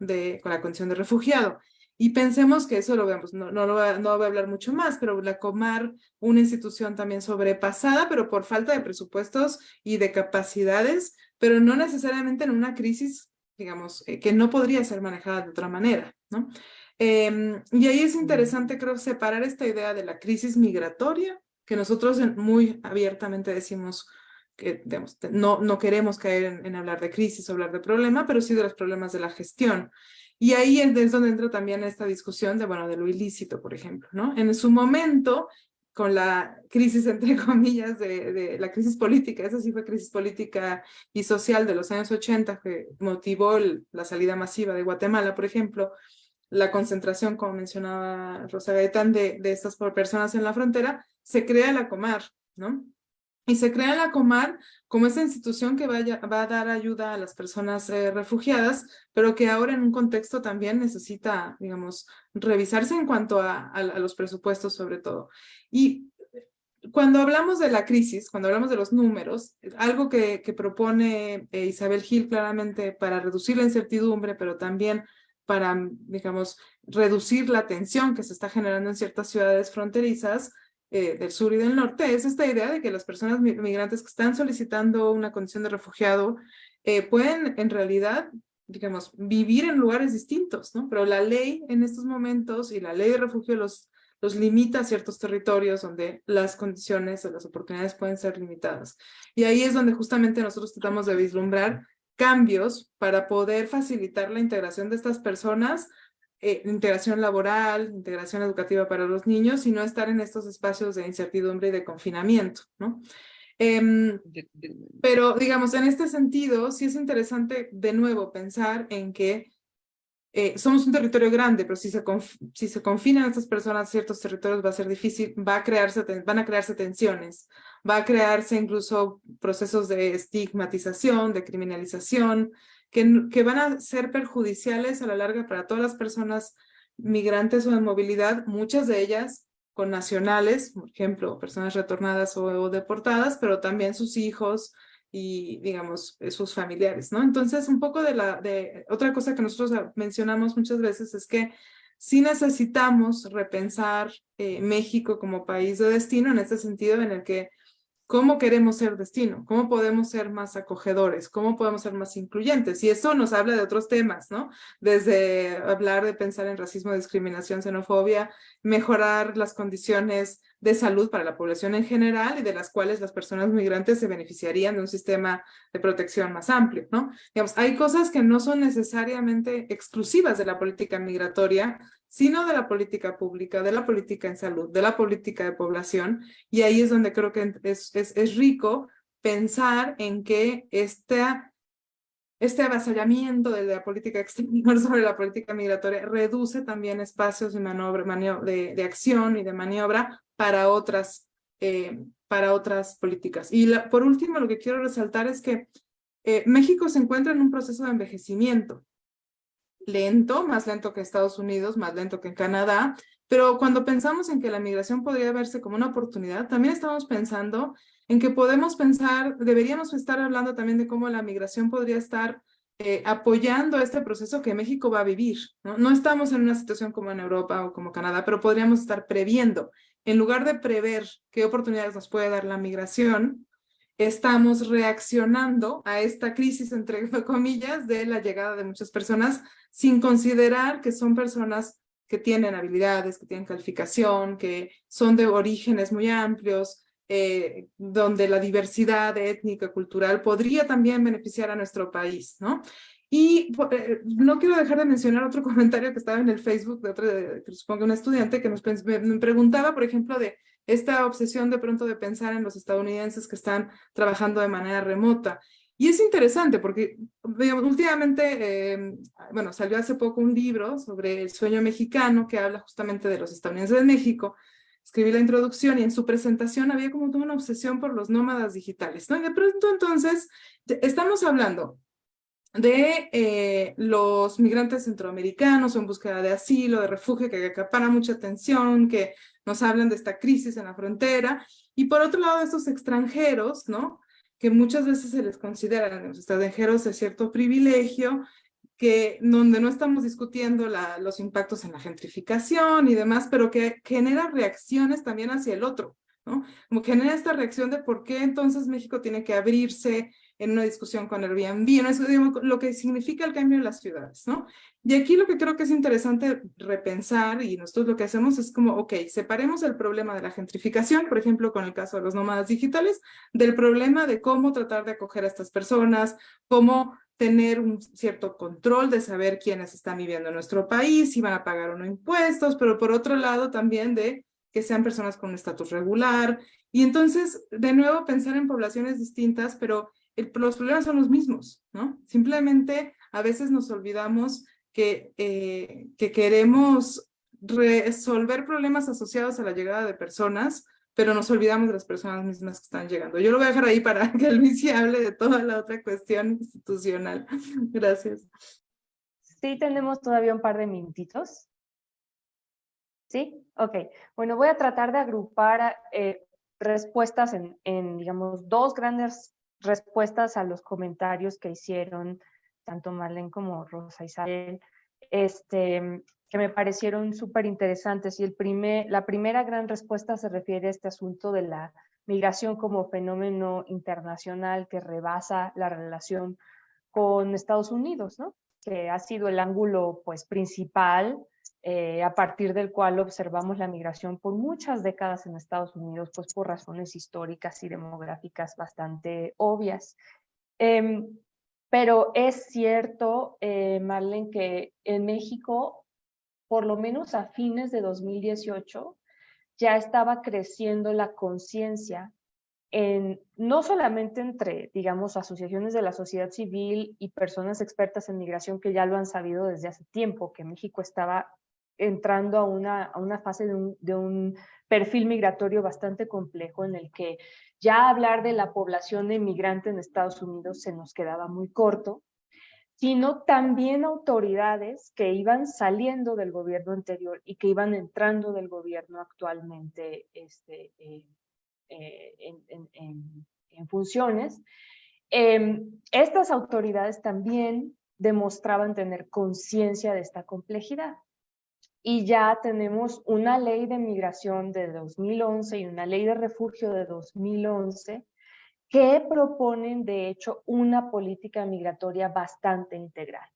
Speaker 3: con la condición de refugiado. Y pensemos que eso lo vemos, no voy a hablar mucho más, pero la Comar, una institución también sobrepasada, pero por falta de presupuestos y de capacidades, pero no necesariamente en una crisis, digamos, que no podría ser manejada de otra manera, ¿no? Y ahí es interesante, creo, separar esta idea de la crisis migratoria, que nosotros muy abiertamente decimos que, digamos, no queremos caer en hablar de crisis o hablar de problema, pero sí de los problemas de la gestión. Y ahí es donde entra también esta discusión de lo ilícito, por ejemplo, ¿no? En su momento, con la crisis, entre comillas, de la crisis política, esa sí fue crisis política y social de los años 80, que motivó la salida masiva de Guatemala, por ejemplo, la concentración, como mencionaba Rosa Gaitán, de estas personas en la frontera, se crea la Comar, ¿no? Y se crea la Comar como esa institución que va a dar ayuda a las personas refugiadas, pero que ahora en un contexto también necesita, digamos, revisarse en cuanto a los presupuestos sobre todo. Y cuando hablamos de la crisis, cuando hablamos de los números, algo que propone Isabel Gil claramente para reducir la incertidumbre, pero también para, digamos, reducir la tensión que se está generando en ciertas ciudades fronterizas del sur y del norte, es esta idea de que las personas migrantes que están solicitando una condición de refugiado pueden en realidad, digamos, vivir en lugares distintos, ¿no? Pero la ley en estos momentos y la ley de refugio los limita a ciertos territorios donde las condiciones o las oportunidades pueden ser limitadas. Y ahí es donde justamente nosotros tratamos de vislumbrar cambios para poder facilitar la integración de estas personas, integración laboral, integración educativa para los niños y no estar en estos espacios de incertidumbre y de confinamiento, ¿no? Pero, digamos, en este sentido, sí es interesante de nuevo pensar en que somos un territorio grande, pero si se confinan a estas personas a ciertos territorios va a ser difícil, van a crearse tensiones, va a crearse incluso procesos de estigmatización, de criminalización, que van a ser perjudiciales a la larga para todas las personas migrantes o en movilidad, muchas de ellas con nacionales, por ejemplo, personas retornadas o deportadas, pero también sus hijos y, digamos, sus familiares, ¿no? Entonces, un poco de otra cosa que nosotros mencionamos muchas veces es que sí necesitamos repensar México como país de destino en este sentido en el que cómo queremos ser destino, cómo podemos ser más acogedores, cómo podemos ser más incluyentes. Y eso nos habla de otros temas, ¿no? Desde hablar de pensar en racismo, discriminación, xenofobia, mejorar las condiciones de salud para la población en general y de las cuales las personas migrantes se beneficiarían de un sistema de protección más amplio, ¿no? Digamos, hay cosas que no son necesariamente exclusivas de la política migratoria, sino de la política pública, de la política en salud, de la política de población, y ahí es donde creo que es rico pensar en que este avasallamiento de la política exterior sobre la política migratoria reduce también espacios de acción y de maniobra para otras políticas. Y por último, lo que quiero resaltar es que México se encuentra en un proceso de envejecimiento lento, más lento que Estados Unidos, más lento que en Canadá, pero cuando pensamos en que la migración podría verse como una oportunidad, también estamos pensando en que deberíamos estar hablando también de cómo la migración podría estar apoyando este proceso que México va a vivir, ¿no? No estamos en una situación como en Europa o como Canadá, pero podríamos estar previendo. En lugar de prever qué oportunidades nos puede dar la migración, estamos reaccionando a esta crisis, entre comillas, de la llegada de muchas personas, sin considerar que son personas que tienen habilidades, que tienen calificación, que son de orígenes muy amplios, donde la diversidad étnica, cultural, podría también beneficiar a nuestro país, ¿no? Y no quiero dejar de mencionar otro comentario que estaba en el Facebook que supongo un estudiante que me preguntaba, por ejemplo, de esta obsesión de pronto de pensar en los estadounidenses que están trabajando de manera remota. Y es interesante porque, digamos, últimamente, bueno, salió hace poco un libro sobre el sueño mexicano que habla justamente de los estadounidenses de México. Escribí la introducción y en su presentación había como toda una obsesión por los nómadas digitales, ¿no? Y de pronto entonces estamos hablando de los migrantes centroamericanos en búsqueda de asilo, de refugio, que acaparan mucha atención, que nos hablan de esta crisis en la frontera, y por otro lado estos extranjeros, ¿no? Que muchas veces se les consideran los extranjeros de cierto privilegio, donde no estamos discutiendo los impactos en la gentrificación y demás, pero que genera reacciones también hacia el otro, ¿no? Como que genera esta reacción de por qué entonces México tiene que abrirse en una discusión con Airbnb, ¿no? Eso, digamos, lo que significa el cambio en las ciudades, ¿no? Y aquí lo que creo que es interesante repensar, y nosotros lo que hacemos es como, ok, separemos el problema de la gentrificación, por ejemplo, con el caso de los nómadas digitales, del problema de cómo tratar de acoger a estas personas, cómo tener un cierto control de saber quiénes están viviendo en nuestro país, si van a pagar o no impuestos, pero por otro lado también de que sean personas con un estatus regular. Y entonces, de nuevo, pensar en poblaciones distintas, pero los problemas son los mismos, ¿no? Simplemente a veces nos olvidamos que queremos resolver problemas asociados a la llegada de personas, pero nos olvidamos de las personas mismas que están llegando. Yo lo voy a dejar ahí para que Luis hable de toda la otra cuestión institucional. Gracias.
Speaker 4: Sí, tenemos todavía un par de minutitos. ¿Sí? Ok. Bueno, voy a tratar de agrupar respuestas en, digamos, dos grandes respuestas a los comentarios que hicieron tanto Marlene como Rosa Isabel, que me parecieron súper interesantes. Y la primera gran respuesta se refiere a este asunto de la migración como fenómeno internacional que rebasa la relación con Estados Unidos, ¿no? Que ha sido el ángulo, pues, principal a partir del cual observamos la migración por muchas décadas en Estados Unidos, pues por razones históricas y demográficas bastante obvias. Pero es cierto, Marlene, que en México, por lo menos a fines de 2018, ya estaba creciendo la conciencia no solamente entre, digamos, asociaciones de la sociedad civil y personas expertas en migración que ya lo han sabido desde hace tiempo, que México estaba entrando a una fase de un perfil migratorio bastante complejo en el que ya hablar de la población emigrante en Estados Unidos se nos quedaba muy corto, sino también autoridades que iban saliendo del gobierno anterior y que iban entrando del gobierno actualmente en funciones. Estas autoridades también demostraban tener conciencia de esta complejidad. Y ya tenemos una ley de migración de 2011 y una ley de refugio de 2011 que proponen, de hecho, una política migratoria bastante integral.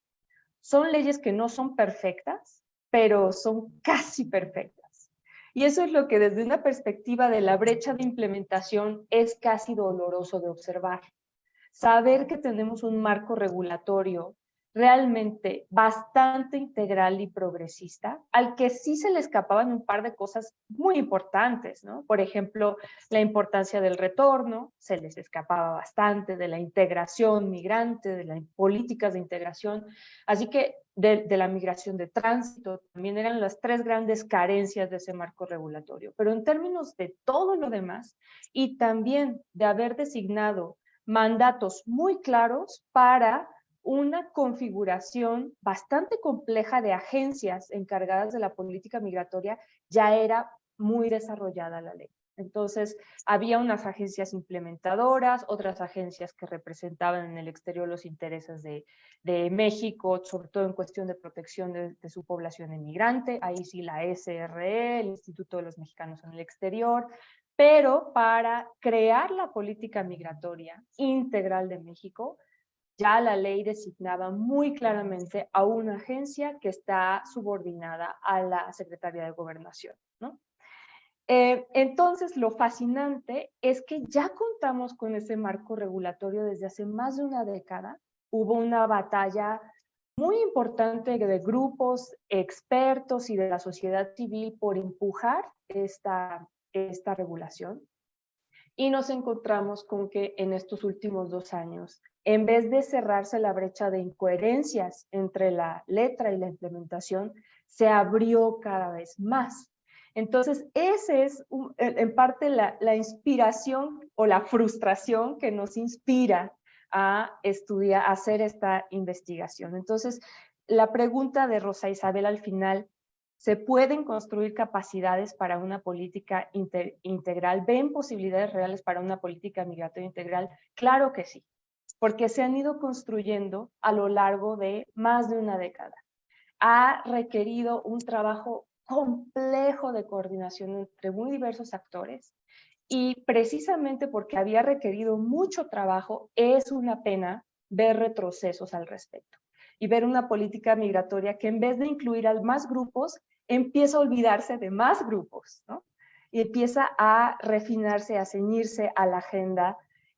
Speaker 4: Son leyes que no son perfectas, pero son casi perfectas. Y eso es lo que desde una perspectiva de la brecha de implementación es casi doloroso de observar. Saber que tenemos un marco regulatorio realmente bastante integral y progresista, al que sí se le escapaban un par de cosas muy importantes, ¿no? Por ejemplo, la importancia del retorno, se les escapaba bastante, de la integración migrante, de las políticas de integración, así que de la migración de tránsito, también eran las tres grandes carencias de ese marco regulatorio. Pero en términos de todo lo demás, y también de haber designado mandatos muy claros para una configuración bastante compleja de agencias encargadas de la política migratoria, ya era muy desarrollada la ley. Entonces, había unas agencias implementadoras, otras agencias que representaban en el exterior los intereses de México, sobre todo en cuestión de protección de su población inmigrante. Ahí sí la SRE, el Instituto de los Mexicanos en el Exterior, pero para crear la política migratoria integral de México, ya la ley designaba muy claramente a una agencia que está subordinada a la Secretaría de Gobernación, ¿no? Entonces, lo fascinante es que ya contamos con ese marco regulatorio desde hace más de una década. Hubo una batalla muy importante de grupos expertos y de la sociedad civil por empujar esta regulación. Y nos encontramos con que en estos últimos 2 años, en vez de cerrarse la brecha de incoherencias entre la letra y la implementación, se abrió cada vez más. Entonces, ese es en parte la inspiración o la frustración que nos inspira a estudiar, a hacer esta investigación. Entonces, la pregunta de Rosa Isabel al final: ¿se pueden construir capacidades para una política integral? ¿Ven posibilidades reales para una política migratoria integral? Claro que sí, porque se han ido construyendo a lo largo de más de una década. Ha requerido un trabajo complejo de coordinación entre muy diversos actores, y precisamente porque había requerido mucho trabajo, es una pena ver retrocesos al respecto y ver una política migratoria que, en vez de incluir a más grupos, empieza a olvidarse de más grupos, ¿no? Y empieza a refinarse, a ceñirse a la agenda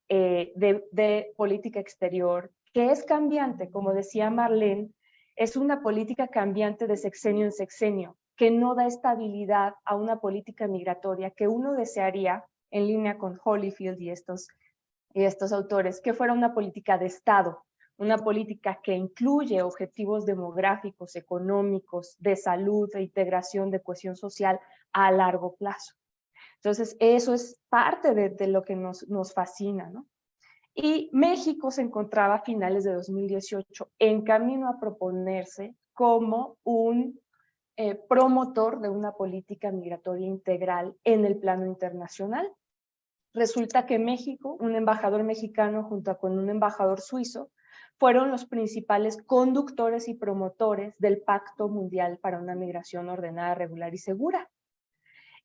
Speaker 4: de política exterior, que es cambiante, como decía Marlene, es una política cambiante de sexenio en sexenio, que no da estabilidad a una política migratoria que uno desearía, en línea con Holyfield y estos autores, que fuera una política de Estado, una política que incluye objetivos demográficos, económicos, de salud, de integración, de cohesión social a largo plazo. Entonces, eso es parte de lo que nos fascina, ¿no? Y México se encontraba a finales de 2018 en camino a proponerse como un promotor de una política migratoria integral en el plano internacional. Resulta que México, un embajador mexicano junto con un embajador suizo, fueron los principales conductores y promotores del Pacto Mundial para una Migración Ordenada, Regular y Segura.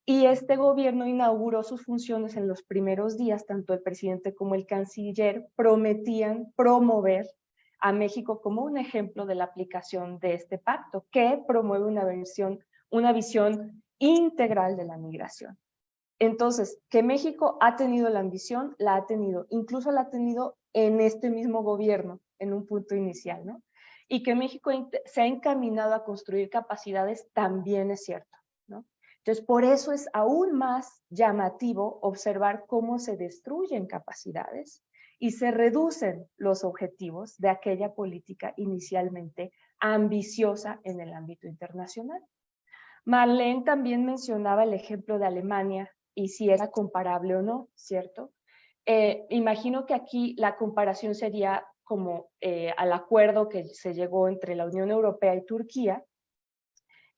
Speaker 4: Y este gobierno inauguró sus funciones en los primeros días. Tanto el presidente como el canciller prometían promover a México como un ejemplo de la aplicación de este pacto, que promueve una visión integral de la migración. Entonces, que México ha tenido la ambición, la ha tenido, incluso la ha tenido en este mismo gobierno, en un punto inicial, ¿no? Y que México se ha encaminado a construir capacidades, también es cierto, ¿no? Entonces, por eso es aún más llamativo observar cómo se destruyen capacidades y se reducen los objetivos de aquella política inicialmente ambiciosa en el ámbito internacional. Marlene también mencionaba el ejemplo de Alemania y si era comparable o no, ¿cierto? Imagino que aquí la comparación sería como al acuerdo que se llegó entre la Unión Europea y Turquía,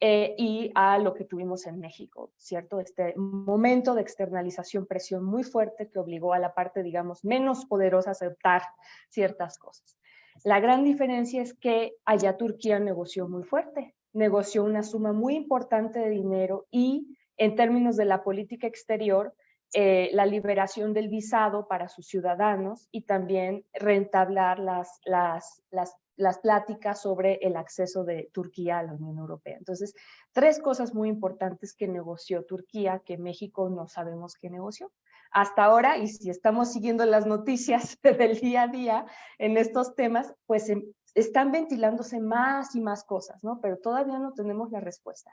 Speaker 4: y a lo que tuvimos en México, ¿cierto? Este momento de externalización, presión muy fuerte que obligó a la parte, digamos, menos poderosa a aceptar ciertas cosas. La gran diferencia es que allá Turquía negoció muy fuerte, negoció una suma muy importante de dinero y en términos de la política exterior, la liberación del visado para sus ciudadanos y también reentablar las pláticas sobre el acceso de Turquía a la Unión Europea. Entonces, tres cosas muy importantes que negoció Turquía, que México no sabemos qué negoció. Hasta ahora, y si estamos siguiendo las noticias del día a día en estos temas, pues están ventilándose más y más cosas, ¿no? Pero todavía no tenemos la respuesta.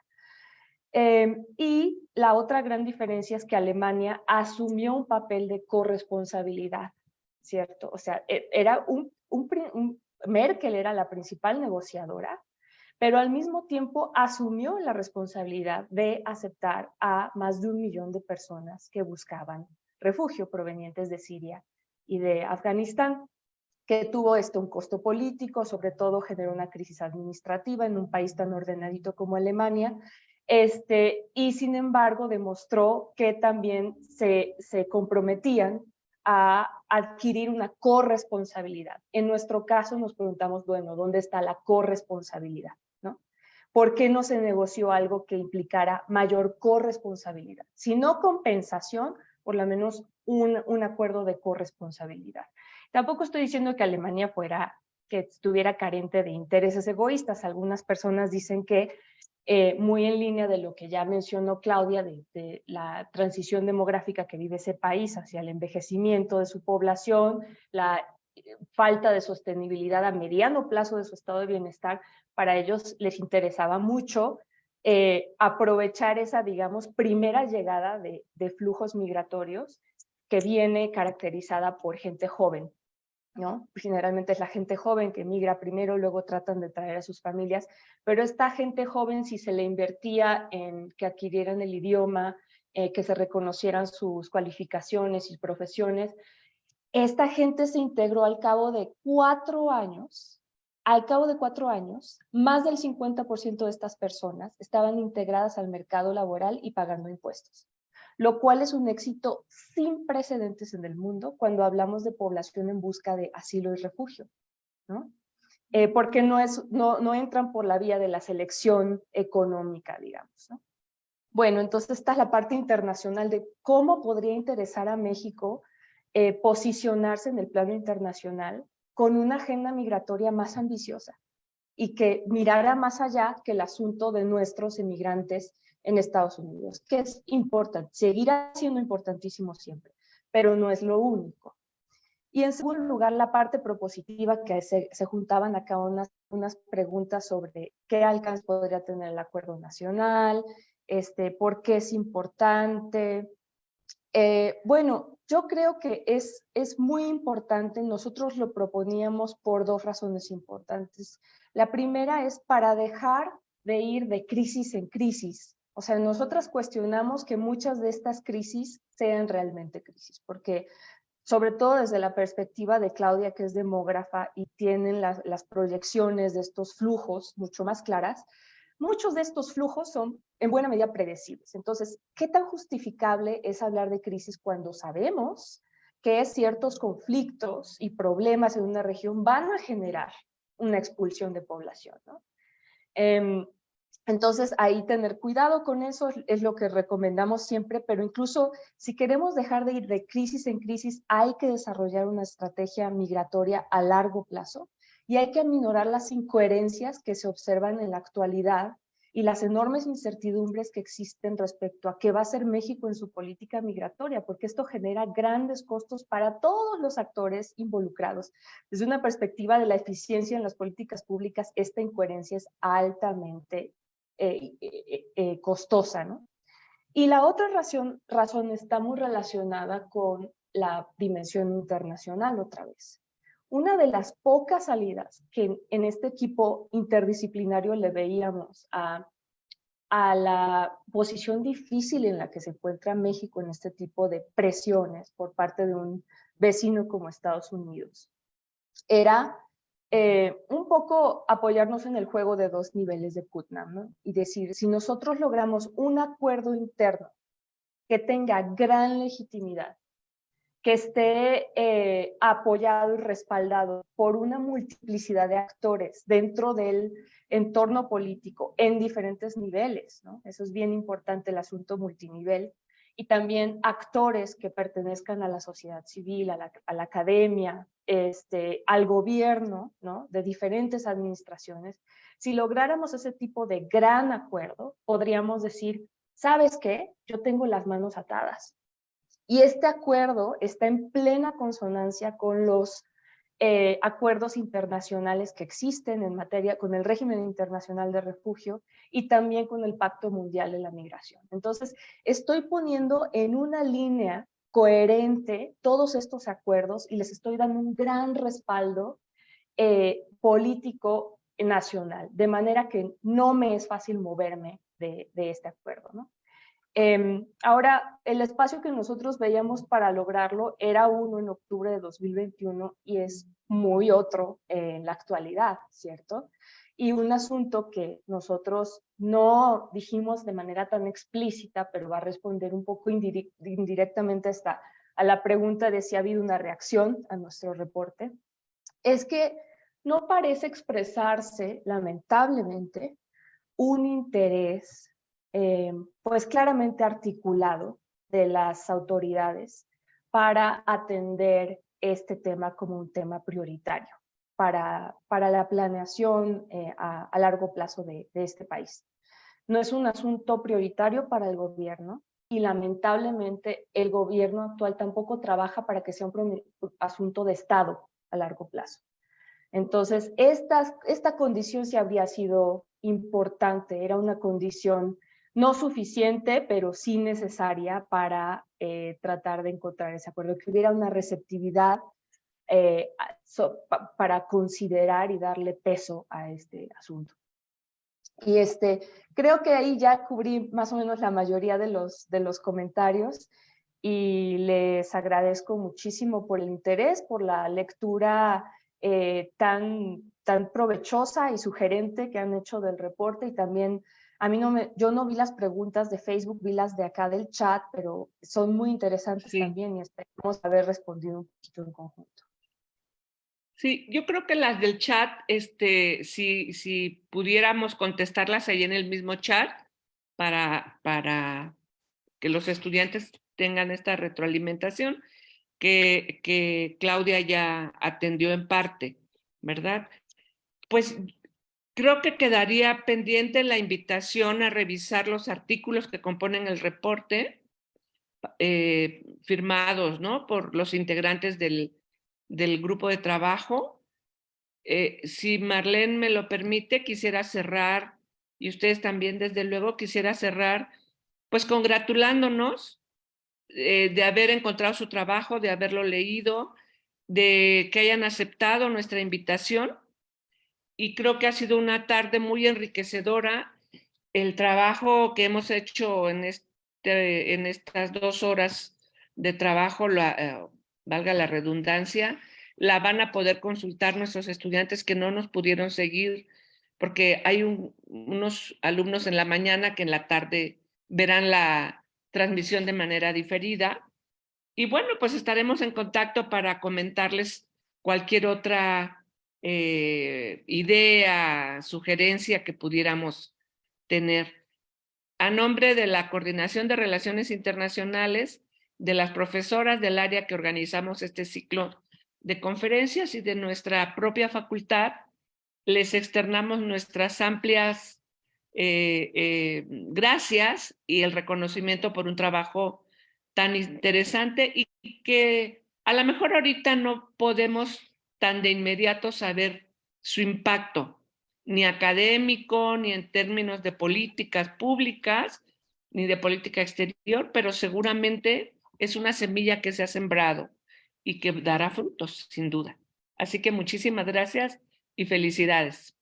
Speaker 4: Y la otra gran diferencia es que Alemania asumió un papel de corresponsabilidad, ¿cierto? O sea, era Merkel era la principal negociadora, pero al mismo tiempo asumió la responsabilidad de aceptar a más de 1 millón de personas que buscaban refugio provenientes de Siria y de Afganistán, que tuvo esto un costo político, sobre todo generó una crisis administrativa en un país tan ordenadito como Alemania, y sin embargo demostró que también se comprometían a adquirir una corresponsabilidad. En nuestro caso nos preguntamos, bueno, ¿dónde está la corresponsabilidad? ¿No? ¿Por qué no se negoció algo que implicara mayor corresponsabilidad? Si no compensación, por lo menos un acuerdo de corresponsabilidad. Tampoco estoy diciendo que Alemania que estuviera carente de intereses egoístas. Algunas personas dicen que muy en línea de lo que ya mencionó Claudia, de la transición demográfica que vive ese país hacia el envejecimiento de su población, la falta de sostenibilidad a mediano plazo de su estado de bienestar, para ellos les interesaba mucho aprovechar esa, digamos, primera llegada de flujos migratorios que viene caracterizada por gente joven, ¿no? Generalmente es la gente joven que migra primero, luego tratan de traer a sus familias, pero esta gente joven, si se le invertía en que adquirieran el idioma, que se reconocieran sus cualificaciones y profesiones, esta gente se integró al cabo de 4 años. Al cabo de 4 años, más del 50% de estas personas estaban integradas al mercado laboral y pagando impuestos, lo cual es un éxito sin precedentes en el mundo cuando hablamos de población en busca de asilo y refugio, ¿no? Porque no entran por la vía de la selección económica, digamos, ¿no? Bueno, entonces esta es la parte internacional de cómo podría interesar a México posicionarse en el plano internacional con una agenda migratoria más ambiciosa y que mirara más allá que el asunto de nuestros emigrantes en Estados Unidos, que es importante, seguirá siendo importantísimo siempre, pero no es lo único. Y en segundo lugar, la parte propositiva, que se juntaban acá unas preguntas sobre qué alcance podría tener el acuerdo nacional, por qué es importante. Bueno, yo creo que es muy importante, nosotros lo proponíamos por 2 razones importantes. La primera es para dejar de ir de crisis en crisis. O sea, nosotras cuestionamos que muchas de estas crisis sean realmente crisis, porque sobre todo desde la perspectiva de Claudia, que es demógrafa y tienen las proyecciones de estos flujos mucho más claras, muchos de estos flujos son en buena medida predecibles. Entonces, ¿qué tan justificable es hablar de crisis cuando sabemos que ciertos conflictos y problemas en una región van a generar una expulsión de población, ¿no? Entonces, ahí tener cuidado con eso es lo que recomendamos siempre, pero incluso si queremos dejar de ir de crisis en crisis, hay que desarrollar una estrategia migratoria a largo plazo y hay que aminorar las incoherencias que se observan en la actualidad y las enormes incertidumbres que existen respecto a qué va a hacer México en su política migratoria, porque esto genera grandes costos para todos los actores involucrados. Desde una perspectiva de la eficiencia en las políticas públicas, esta incoherencia es altamente costosa, ¿no? Y la otra razón está muy relacionada con la dimensión internacional otra vez. Una de las pocas salidas que en este equipo interdisciplinario le veíamos a la posición difícil en la que se encuentra México en este tipo de presiones por parte de un vecino como Estados Unidos, era un poco apoyarnos en el juego de dos niveles de Putnam, ¿no? Y decir, si nosotros logramos un acuerdo interno que tenga gran legitimidad, que esté apoyado y respaldado por una multiplicidad de actores dentro del entorno político en diferentes niveles, ¿no? Eso es bien importante, el asunto multinivel, y también actores que pertenezcan a la sociedad civil, a la academia, al gobierno, ¿no? De diferentes administraciones. Si lográramos ese tipo de gran acuerdo, podríamos decir, ¿sabes qué? Yo tengo las manos atadas. Y este acuerdo está en plena consonancia con los acuerdos internacionales que existen en materia con el régimen internacional de refugio y también con el Pacto Mundial de la Migración. Entonces, estoy poniendo en una línea coherente todos estos acuerdos y les estoy dando un gran respaldo político nacional, de manera que no me es fácil moverme de este acuerdo, ¿no? Ahora, el espacio que nosotros veíamos para lograrlo era uno en octubre de 2021 y es muy otro en la actualidad, ¿cierto? Y un asunto que nosotros no dijimos de manera tan explícita, pero va a responder un poco indirectamente a la pregunta de si ha habido una reacción a nuestro reporte, es que no parece expresarse, lamentablemente, un interés pues claramente articulado de las autoridades para atender este tema como un tema prioritario para la planeación a largo plazo de este país. No es un asunto prioritario para el gobierno y lamentablemente el gobierno actual tampoco trabaja para que sea un asunto de Estado a largo plazo. Entonces, esta condición sí habría sido importante, era una condición no suficiente, pero sí necesaria para tratar de encontrar ese acuerdo, que hubiera una receptividad para considerar y darle peso a este asunto. Y creo que ahí ya cubrí más o menos la mayoría de los comentarios y les agradezco muchísimo por el interés, por la lectura tan provechosa y sugerente que han hecho del reporte y también yo no vi las preguntas de Facebook, vi las de acá del chat, pero son muy interesantes también y esperamos haber respondido un poquito en conjunto.
Speaker 1: Sí, yo creo que las del chat, si pudiéramos contestarlas ahí en el mismo chat para que los estudiantes tengan esta retroalimentación que Claudia ya atendió en parte, ¿verdad? Pues creo que quedaría pendiente la invitación a revisar los artículos que componen el reporte, firmados, ¿no? Por los integrantes del grupo de trabajo. Si Marlene me lo permite, quisiera cerrar, y ustedes también, desde luego, quisiera cerrar, pues congratulándonos de haber encontrado su trabajo, de haberlo leído, de que hayan aceptado nuestra invitación. Y creo que ha sido una tarde muy enriquecedora. El trabajo que hemos hecho en estas 2 horas de trabajo, valga la redundancia, la van a poder consultar nuestros estudiantes que no nos pudieron seguir, porque hay unos alumnos en la mañana que en la tarde verán la transmisión de manera diferida. Y bueno, pues estaremos en contacto para comentarles cualquier otra idea, sugerencia que pudiéramos tener. A nombre de la Coordinación de Relaciones Internacionales, de las profesoras del área que organizamos este ciclo de conferencias y de nuestra propia facultad, les externamos nuestras amplias gracias y el reconocimiento por un trabajo tan interesante y que a lo mejor ahorita no podemos tan de inmediato saber su impacto, ni académico, ni en términos de políticas públicas, ni de política exterior, pero seguramente es una semilla que se ha sembrado y que dará frutos, sin duda. Así que muchísimas gracias y felicidades.